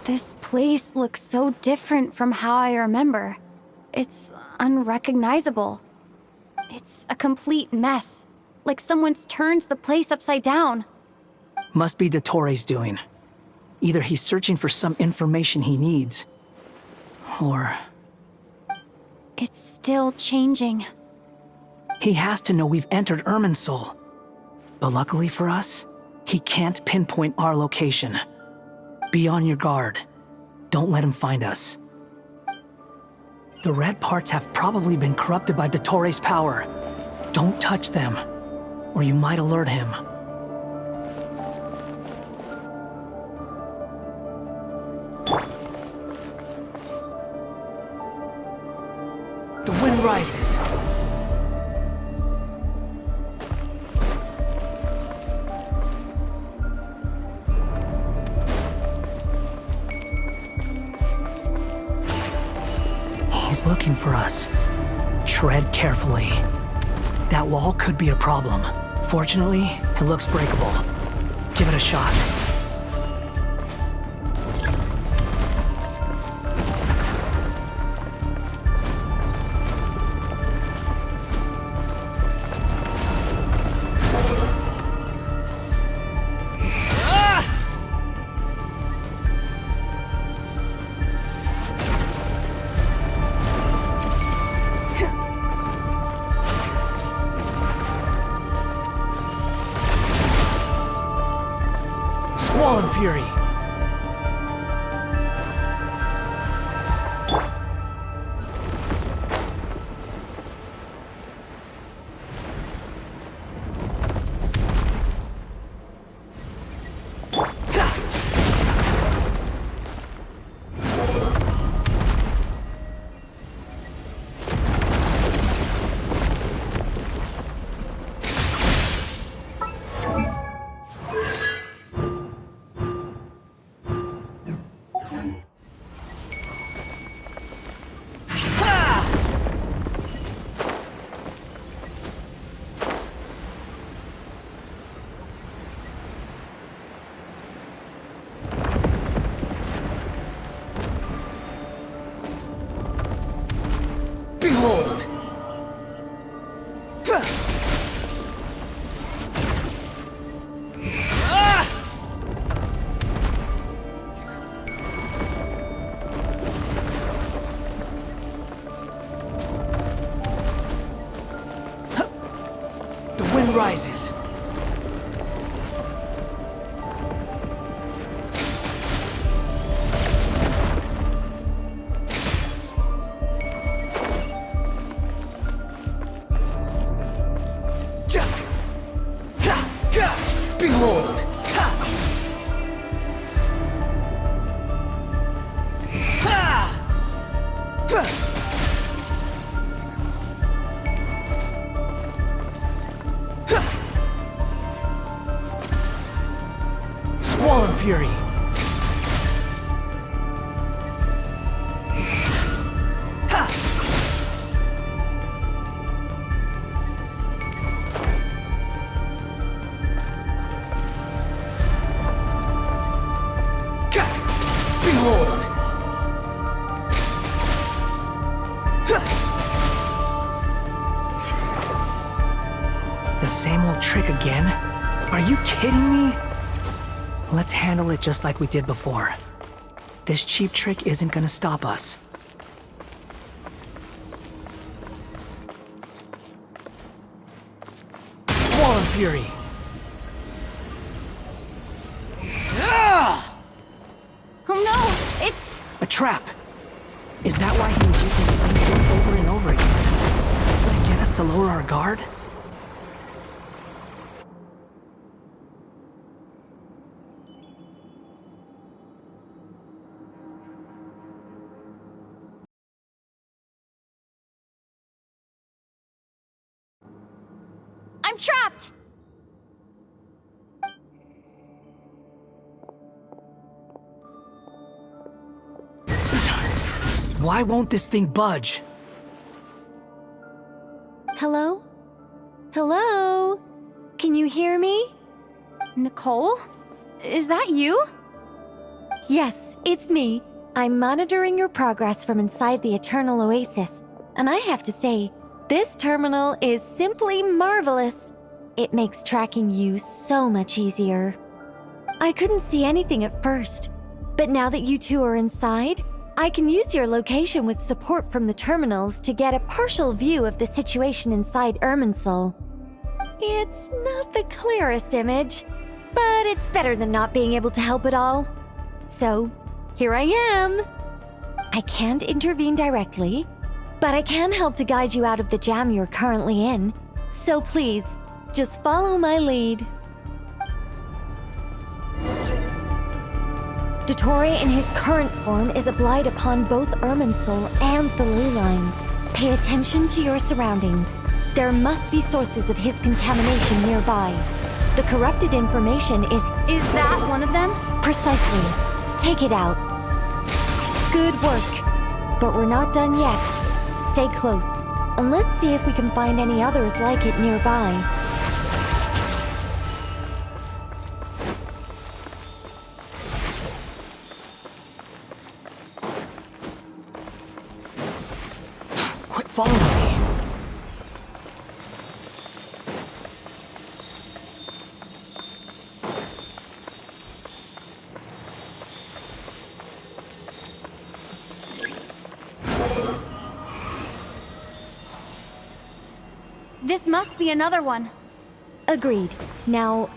This place looks so different from how I remember. It's unrecognizable. It's a complete mess. Like someone's turned the place upside down. Must be Dottore's doing. Either he's searching for some information he needs, or... It's still changing. He has to know we've entered Irminsul. But luckily for us, he can't pinpoint our location. Be on your guard. Don't let him find us. The red parts have probably been corrupted by Dottore's power. Don't touch them, or you might alert him. The wind rises. He's looking for us. Tread carefully. That wall could be a problem. Fortunately, it looks breakable. Give it a shot. Fury. Behold! The wind rises. Behold! Squall and Fury! Behold! The same old trick again? Are you kidding me? Let's handle it just like we did before. This cheap trick isn't gonna stop us. Squall and Fury! Oh no! It's... A trap! Is that why he was using the same trick over and over again? To get us to lower our guard? I'm trapped! Why won't this thing budge? Hello? Hello? Can you hear me? Nicole? Is that you? Yes, it's me. I'm monitoring your progress from inside the Eternal Oasis, and I have to say, this terminal is simply marvelous. It makes tracking you so much easier. I couldn't see anything at first, but now that you two are inside, I can use your location with support from the terminals to get a partial view of the situation inside Irminsul. It's not the clearest image, but it's better than not being able to help at all. So, here I am. I can't intervene directly, but I can help to guide you out of the jam you're currently in. So please, just follow my lead. Dottore in his current form is a blight upon both Irminsul and the ley lines. Pay attention to your surroundings. There must be sources of his contamination nearby. The corrupted information is... Is that one of them? Precisely. Take it out. Good work. But we're not done yet. Stay close, and let's see if we can find any others like it nearby. Quit following me. This must be another one. Agreed. Now...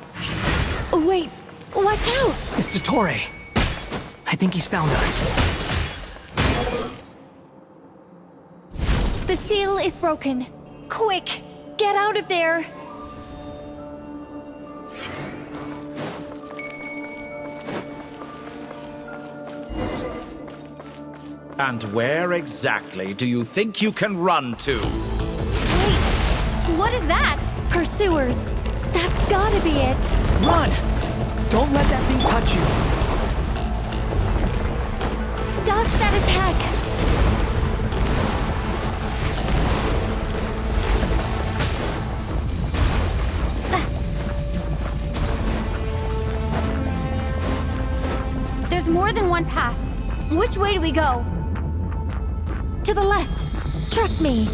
Wait! Watch out! It's Dottore. I think he's found us. The seal is broken. Quick! Get out of there! And where exactly do you think you can run to? What is that? Pursuers! That's gotta be it! Run! Don't let that thing touch you! Dodge that attack! There's more than one path. Which way do we go? To the left! Trust me!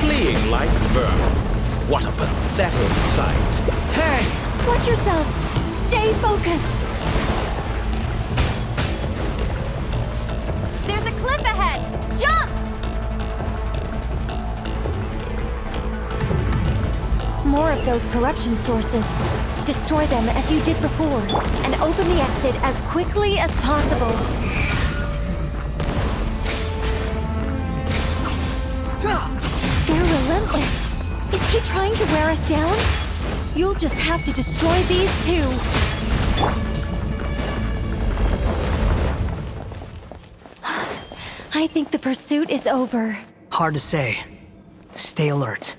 Fleeing like vermin. What a pathetic sight. Hey! Watch yourselves! Stay focused! There's a cliff ahead! Jump! More of those corruption sources. Destroy them as you did before, and open the exit as quickly as possible. They're relentless. Is he trying to wear us down? You'll just have to destroy these too. I think the pursuit is over. Hard to say. Stay alert.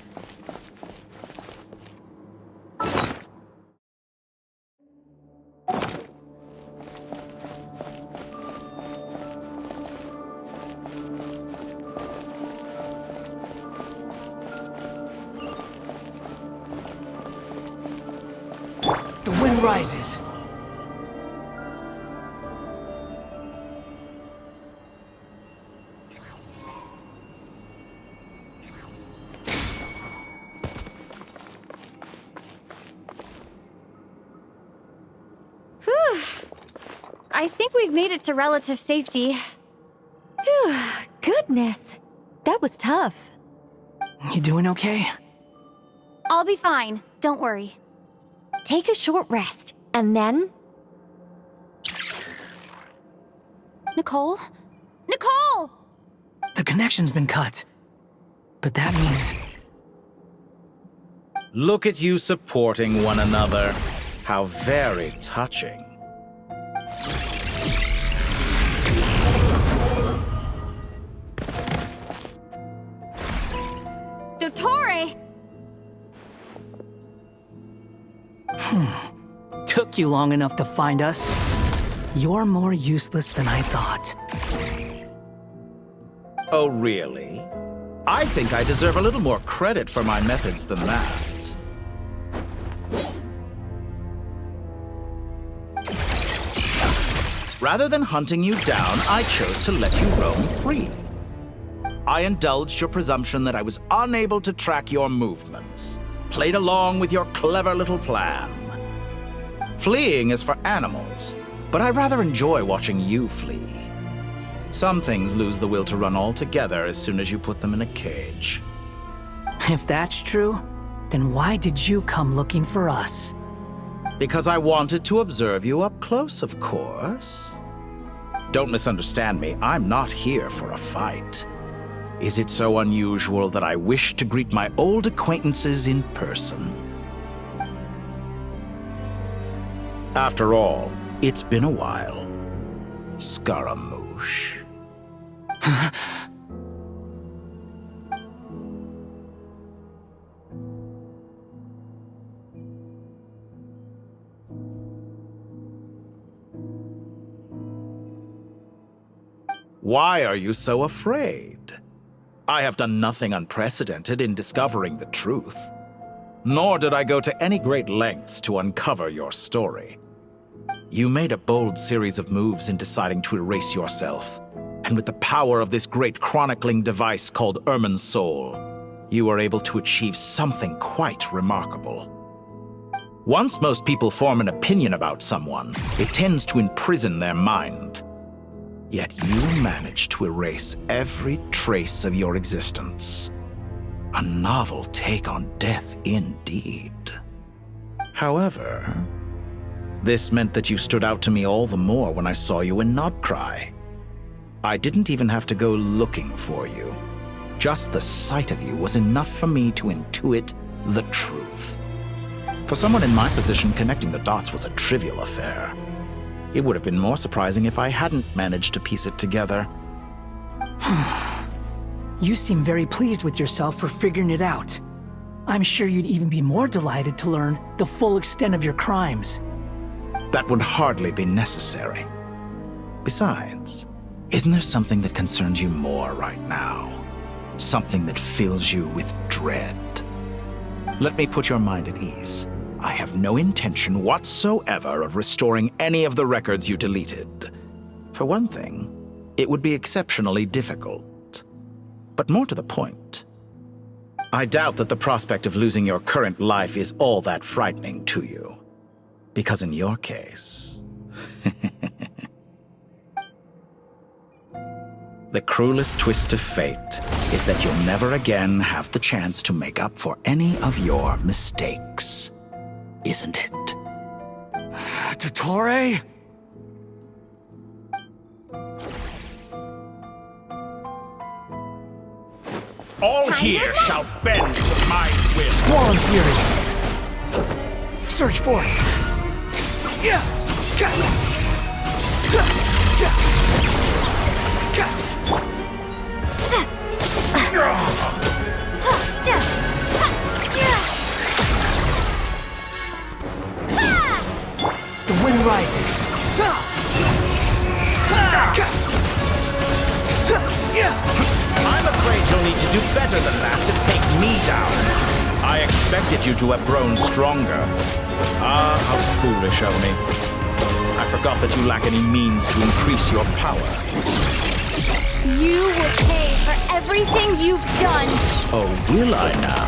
The wind rises. Whew. I think we've made it to relative safety. Phew, goodness. That was tough. You doing okay? I'll be fine. Don't worry. Take a short rest, and then... Nicole? Nicole! The connection's been cut. But that means... Look at you supporting one another. How very touching. Dottore! Took you long enough to find us. You're more useless than I thought. Oh, really? I think I deserve a little more credit for my methods than that. Rather than hunting you down, I chose to let you roam free. I indulged your presumption that I was unable to track your movements. Played along with your clever little plan. Fleeing is for animals, but I rather enjoy watching you flee. Some things lose the will to run altogether as soon as you put them in a cage. If that's true, then why did you come looking for us? Because I wanted to observe you up close, of course. Don't misunderstand me, I'm not here for a fight. Is it so unusual that I wish to greet my old acquaintances in person? After all, it's been a while. Scaramouche. Why are you so afraid? I have done nothing unprecedented in discovering the truth. Nor did I go to any great lengths to uncover your story. You made a bold series of moves in deciding to erase yourself. And with the power of this great chronicling device called Irminsul, you were able to achieve something quite remarkable. Once most people form an opinion about someone, it tends to imprison their mind. Yet you managed to erase every trace of your existence. A novel take on death indeed. However, this meant that you stood out to me all the more when I saw you in Nodcry. I didn't even have to go looking for you. Just the sight of you was enough for me to intuit the truth. For someone in my position, connecting the dots was a trivial affair. It would have been more surprising if I hadn't managed to piece it together. You seem very pleased with yourself for figuring it out. I'm sure you'd even be more delighted to learn the full extent of your crimes. That would hardly be necessary. Besides, isn't there something that concerns you more right now? Something that fills you with dread? Let me put your mind at ease. I have no intention whatsoever of restoring any of the records you deleted. For one thing, it would be exceptionally difficult. But more to the point, I doubt that the prospect of losing your current life is all that frightening to you. Because in your case, the cruelest twist of fate is that you'll never again have the chance to make up for any of your mistakes. Isn't it? Dottore? All here shall bend to my will. Squall Fury! Search for it! The wind rises. I'm afraid you'll need to do better than that to take me down. I expected you to have grown stronger. Ah, how foolish of me. I forgot that you lack any means to increase your power. You will pay for everything you've done. Oh, will I now?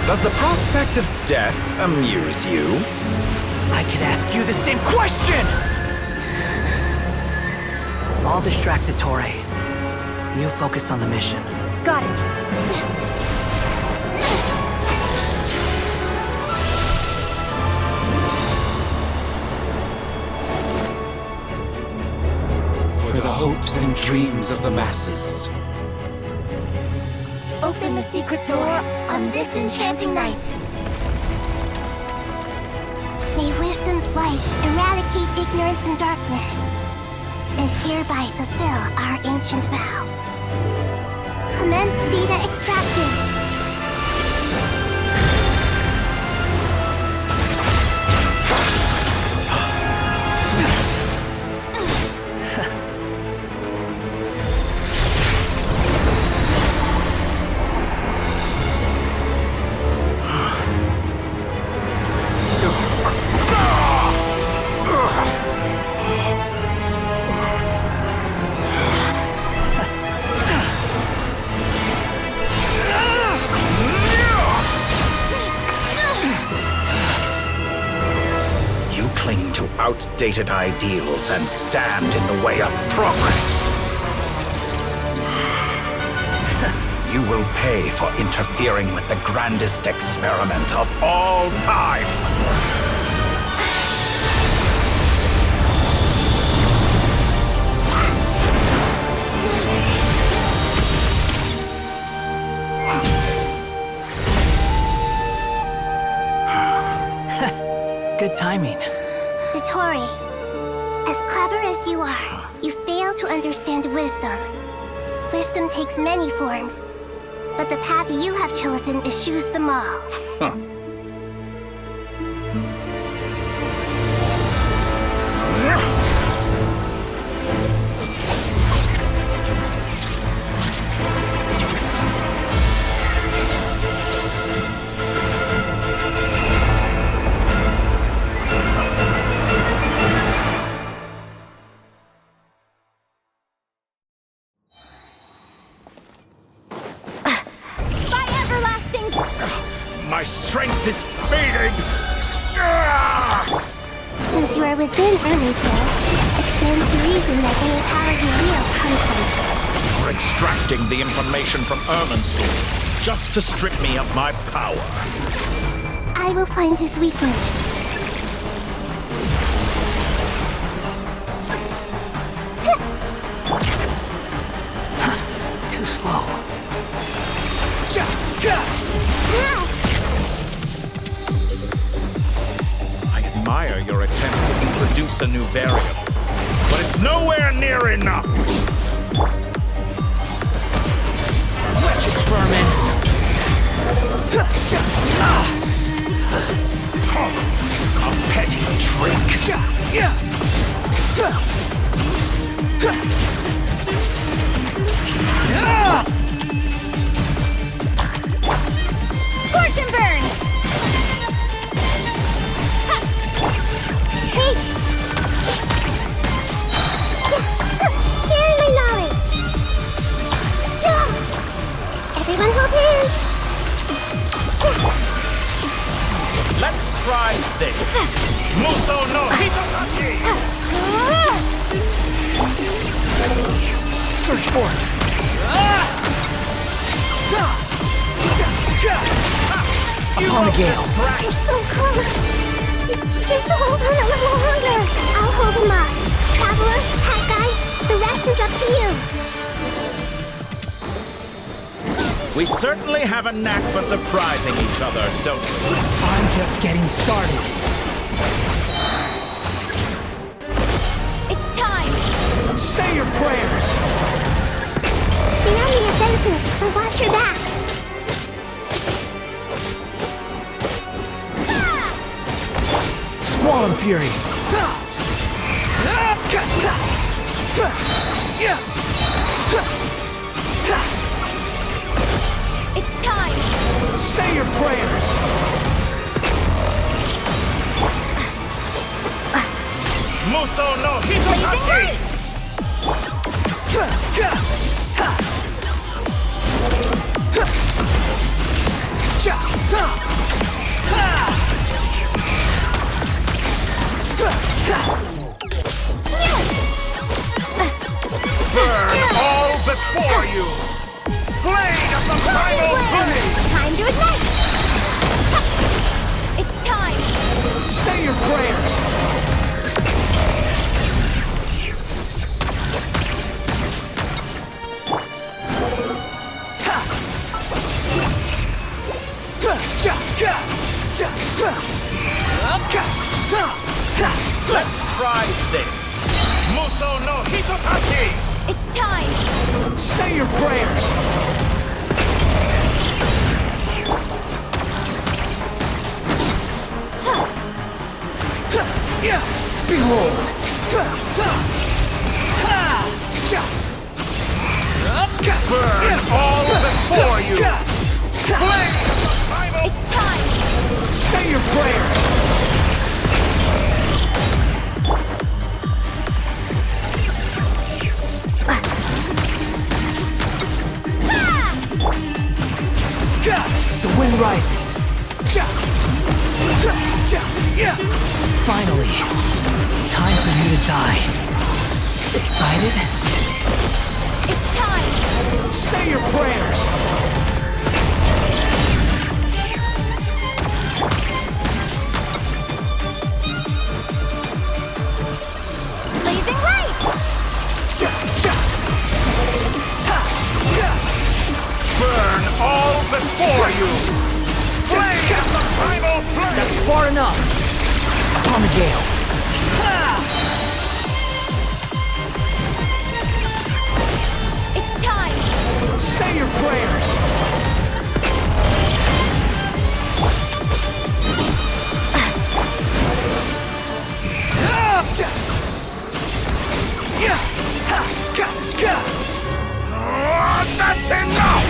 Does the prospect of death amuse you? I could ask you the same question! I'll distract Dottore. You focus on the mission. Got it. For the hopes and dreams of the masses. Open the secret door on this enchanting night. May wisdom's light eradicate ignorance and darkness. and hereby fulfill our ancient vow. Commence data extraction. Outdated ideals and stand in the way of progress. You will pay for interfering with the grandest experiment of all time. Good timing. Dottore, as clever as you are, you fail to understand wisdom. Wisdom takes many forms, but the path you have chosen eschews them all. My strength is fading! Since you are within Irminsul, it stands to reason that any power you wield comes from it. For extracting the information from Irminsul, just to strip me of my power. I will find his weakness. Too slow. I admire your attempt to introduce a new variable, but it's nowhere near enough! Wretched vermin! A petty trick! Scorch and burn! Hey! Sharing my knowledge! Everyone hold hands! Let's try this! Muso no Hitotaki! Search for it! Upon the gale. You're so close! Just hold on a little longer! I'll hold him up. Traveler, Hat Guy, the rest is up to you. We certainly have a knack for surprising each other, don't we? I'm just getting started. It's time! Say your prayers! Stay out of your fences, but watch your back. Squall and Fury! It's time! Say your prayers! Muso no Hitotaki! Burn all before you! Blade of the primal blade! Time to ignite! It's time! Say your prayers! Let's try this! Muso no Hitotaki! It's time! Say your prayers! Behold! Burn all before you! It's time! Say your prayers! The wind rises. Finally, time for you to die. Excited? It's time! Say your prayers! Blazing light! Burn all before you! That's far enough! Upon the gale. It's time! Say your prayers! That's enough!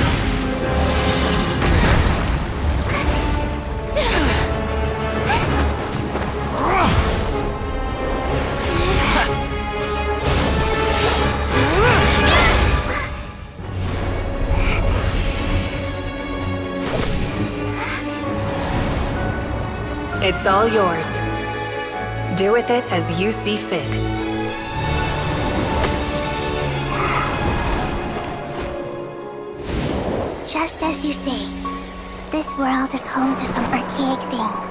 It's all yours. Do with it as you see fit. Just as you say, this world is home to some archaic things.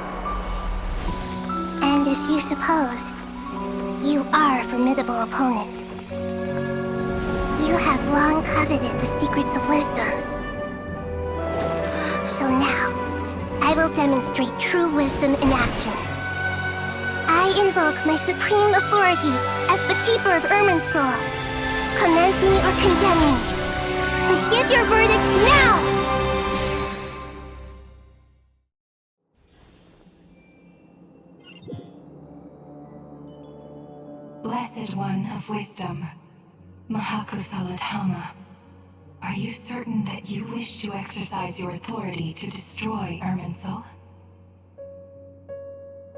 And as you suppose, you are a formidable opponent. You have long coveted the secrets of wisdom. So now, I will demonstrate true wisdom in action. I invoke my supreme authority as the keeper of Irminsul. Commend me or condemn me, but give your verdict now! Blessed One of Wisdom, Mahakusaladhama, are you certain that you wish to exercise your authority to destroy Irminsul?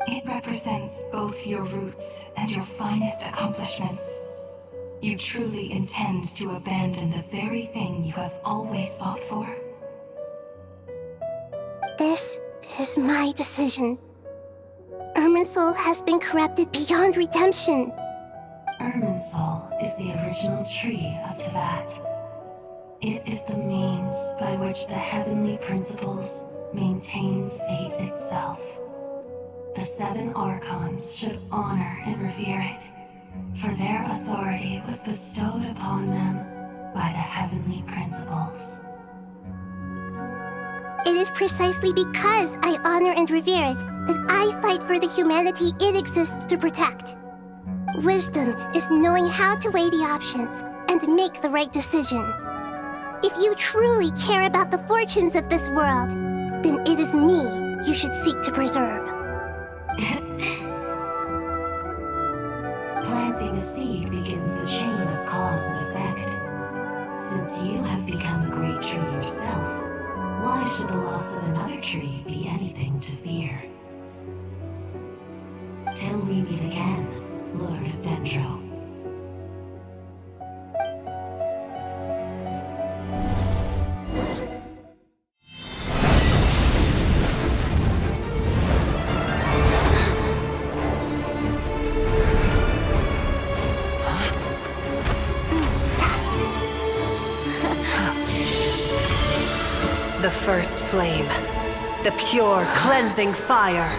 It represents both your roots and your finest accomplishments. You truly intend to abandon the very thing you have always fought for? This is my decision. Irminsul has been corrupted beyond redemption. Irminsul is the original tree of Tevat. It is the means by which the heavenly principles maintains fate itself. The 7 Archons should honor and revere it, for their authority was bestowed upon them by the heavenly principles. It is precisely because I honor and revere it that I fight for the humanity it exists to protect. Wisdom is knowing how to weigh the options and make the right decision. If you truly care about the fortunes of this world, then it is me you should seek to preserve. Planting a seed begins the chain of cause and effect. Since you have become a great tree yourself, why should the loss of another tree be anything to fear? Till we meet again, Lord of Dendro. The first flame. The pure, cleansing fire.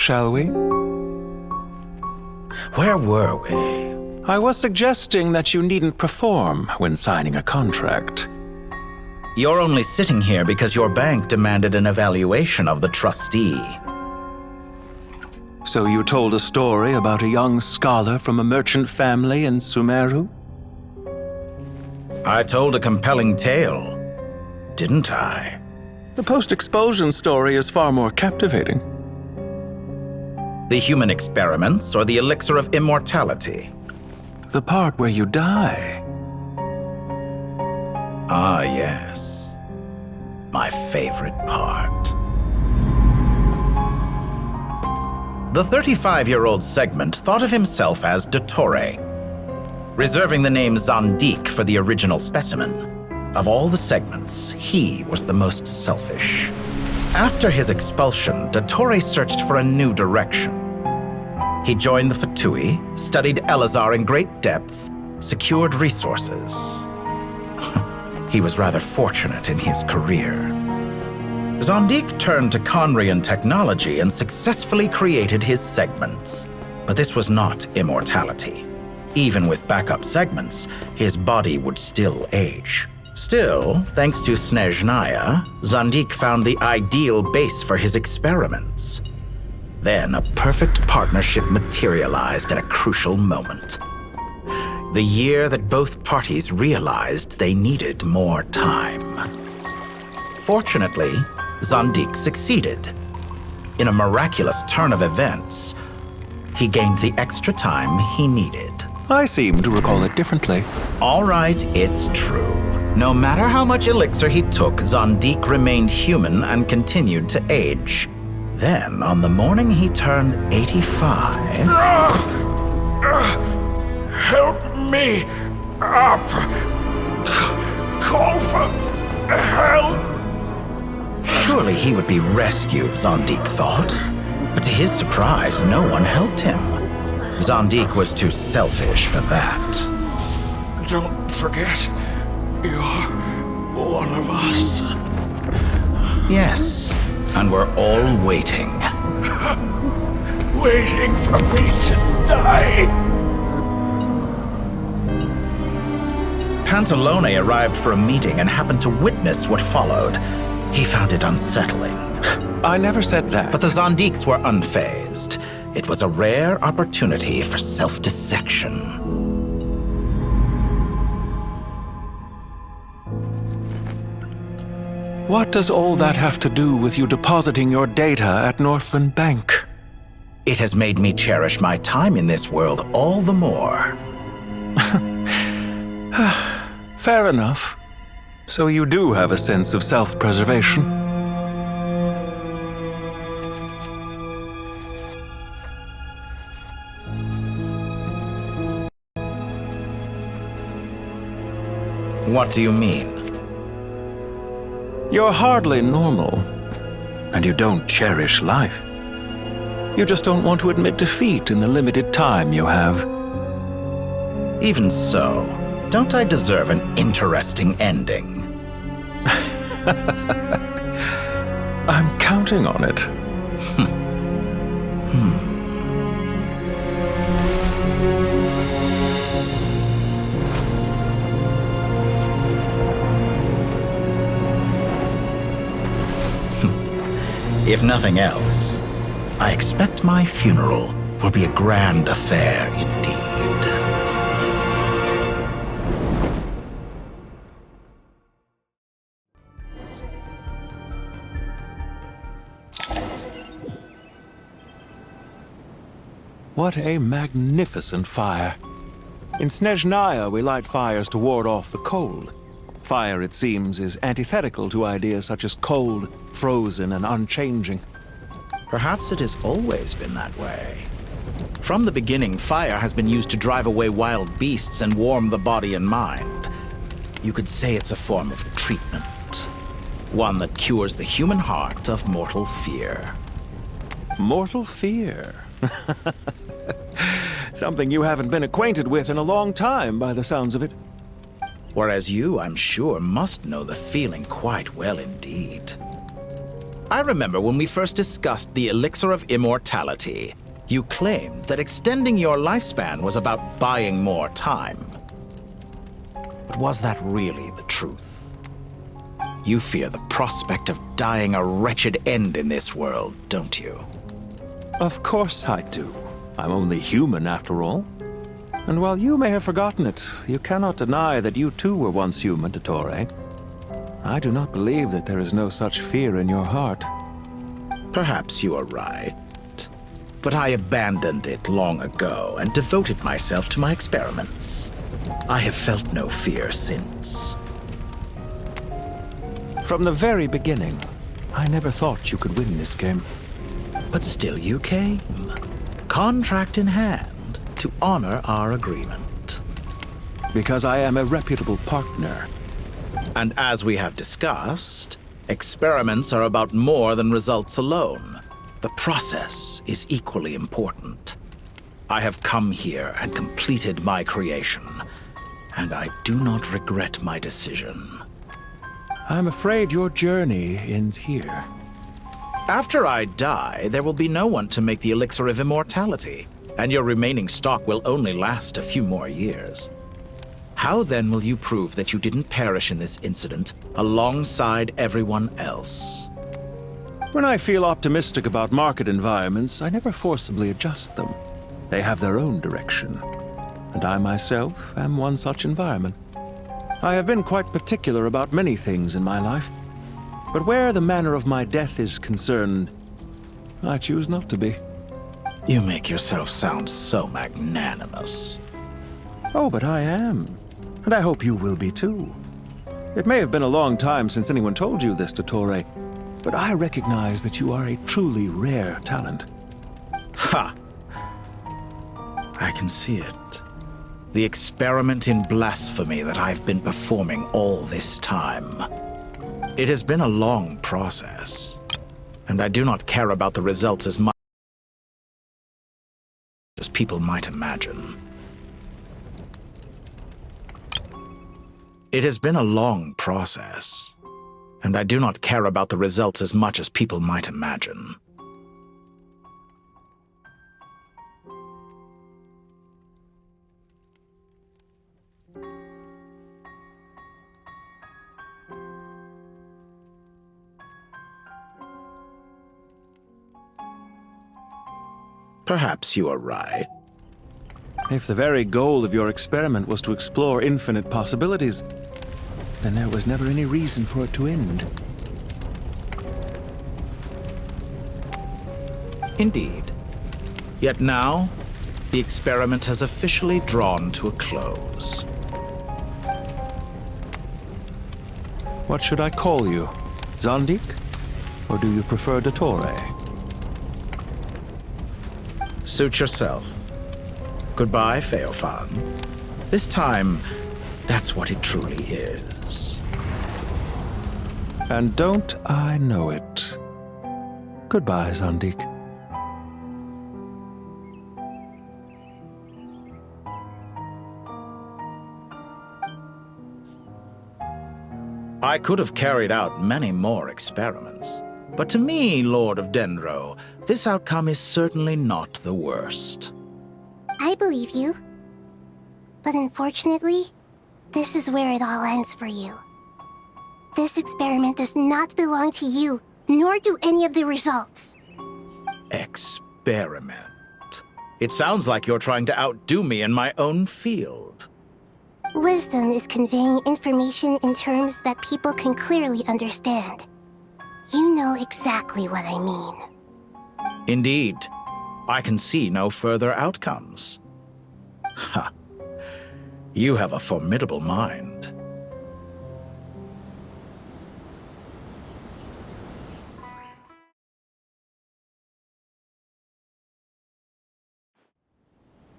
shall we? Where were we? I was suggesting that you needn't perform when signing a contract. You're only sitting here because your bank demanded an evaluation of the trustee. So you told a story about a young scholar from a merchant family in Sumeru? I told a compelling tale, didn't I? The post-expulsion story is far more captivating. The human experiments or the elixir of immortality? The part where you die. Ah, yes. My favorite part. The 35-year-old segment thought of himself as Dottore, reserving the name Zandik for the original specimen. Of all the segments, he was the most selfish. After his expulsion, Dottore searched for a new direction. He joined the Fatui, studied Elazar in great depth, secured resources. He was rather fortunate in his career. Zandik turned to Conrian technology and successfully created his segments. But this was not immortality. Even with backup segments, his body would still age. Still, thanks to Snezhnaya, Zandik found the ideal base for his experiments. Then a perfect partnership materialized at a crucial moment. The year that both parties realized they needed more time. Fortunately, Zandik succeeded. In a miraculous turn of events, he gained the extra time he needed. I seem to recall it differently. All right, it's true. No matter how much elixir he took, Zandik remained human and continued to age. Then, on the morning he turned 85... Help me up! Call for help! Surely he would be rescued, Zandik thought. But to his surprise, no one helped him. Zandik was too selfish for that. Don't forget, you're one of us. Yes, and we're all waiting. Waiting for me to die. Pantalone arrived for a meeting and happened to witness what followed. He found it unsettling. I never said that. But the Zandiks were unfazed. It was a rare opportunity for self-dissection. What does all that have to do with you depositing your data at Northland Bank? It has made me cherish my time in this world all the more. Fair enough. So you do have a sense of self-preservation. What do you mean? You're hardly normal, and you don't cherish life. You just don't want to admit defeat in the limited time you have. Even so, don't I deserve an interesting ending? I'm counting on it. If nothing else, I expect my funeral will be a grand affair indeed. What a magnificent fire. In Snezhnaya, we light fires to ward off the cold. Fire, it seems, is antithetical to ideas such as cold, frozen, and unchanging. Perhaps it has always been that way. From the beginning, fire has been used to drive away wild beasts and warm the body and mind. You could say it's a form of treatment. One that cures the human heart of mortal fear. Mortal fear? Something you haven't been acquainted with in a long time, by the sounds of it. Whereas you, I'm sure, must know the feeling quite well indeed. I remember when we first discussed the elixir of immortality. You claimed that extending your lifespan was about buying more time. But was that really the truth? You fear the prospect of dying a wretched end in this world, don't you? Of course I do. I'm only human, after all. And while you may have forgotten it, you cannot deny that you too were once human, Dottore. I do not believe that there is no such fear in your heart. Perhaps you are right. But I abandoned it long ago and devoted myself to my experiments. I have felt no fear since. From the very beginning, I never thought you could win this game. But still you came, contract in hand, to honor our agreement. Because I am a reputable partner. And as we have discussed, experiments are about more than results alone. The process is equally important. I have come here and completed my creation, and I do not regret my decision. I'm afraid your journey ends here. After I die, there will be no one to make the elixir of immortality, and your remaining stock will only last a few more years. How then will you prove that you didn't perish in this incident alongside everyone else? When I feel optimistic about market environments, I never forcibly adjust them. They have their own direction, and I myself am one such environment. I have been quite particular about many things in my life, but where the manner of my death is concerned, I choose not to be. You make yourself sound so magnanimous. Oh, but I am, and I hope you will be too. It may have been a long time since anyone told you this, Dottore, but I recognize that you are a truly rare talent. Ha! I can see it. The experiment in blasphemy that I've been performing all this time. It has been a long process, and I do not care about the results as much as people might imagine. It has been a long process, and I do not care about the results as much as people might imagine. Perhaps you are right. If the very goal of your experiment was to explore infinite possibilities, then there was never any reason for it to end. Indeed. Yet now, the experiment has officially drawn to a close. What should I call you? Zondik? Or do you prefer Dottore? Suit yourself. Goodbye, Feofan. This time, that's what it truly is. And don't I know it? Goodbye, Zondik. I could have carried out many more experiments, but to me, Lord of Dendro, this outcome is certainly not the worst. I believe you. But unfortunately, this is where it all ends for you. This experiment does not belong to you, nor do any of the results. Experiment? It sounds like you're trying to outdo me in my own field. Wisdom is conveying information in terms that people can clearly understand. You know exactly what I mean. Indeed. I can see no further outcomes. Ha! You have a formidable mind.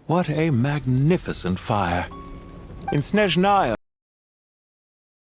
What a magnificent fire! In Snezhnaya,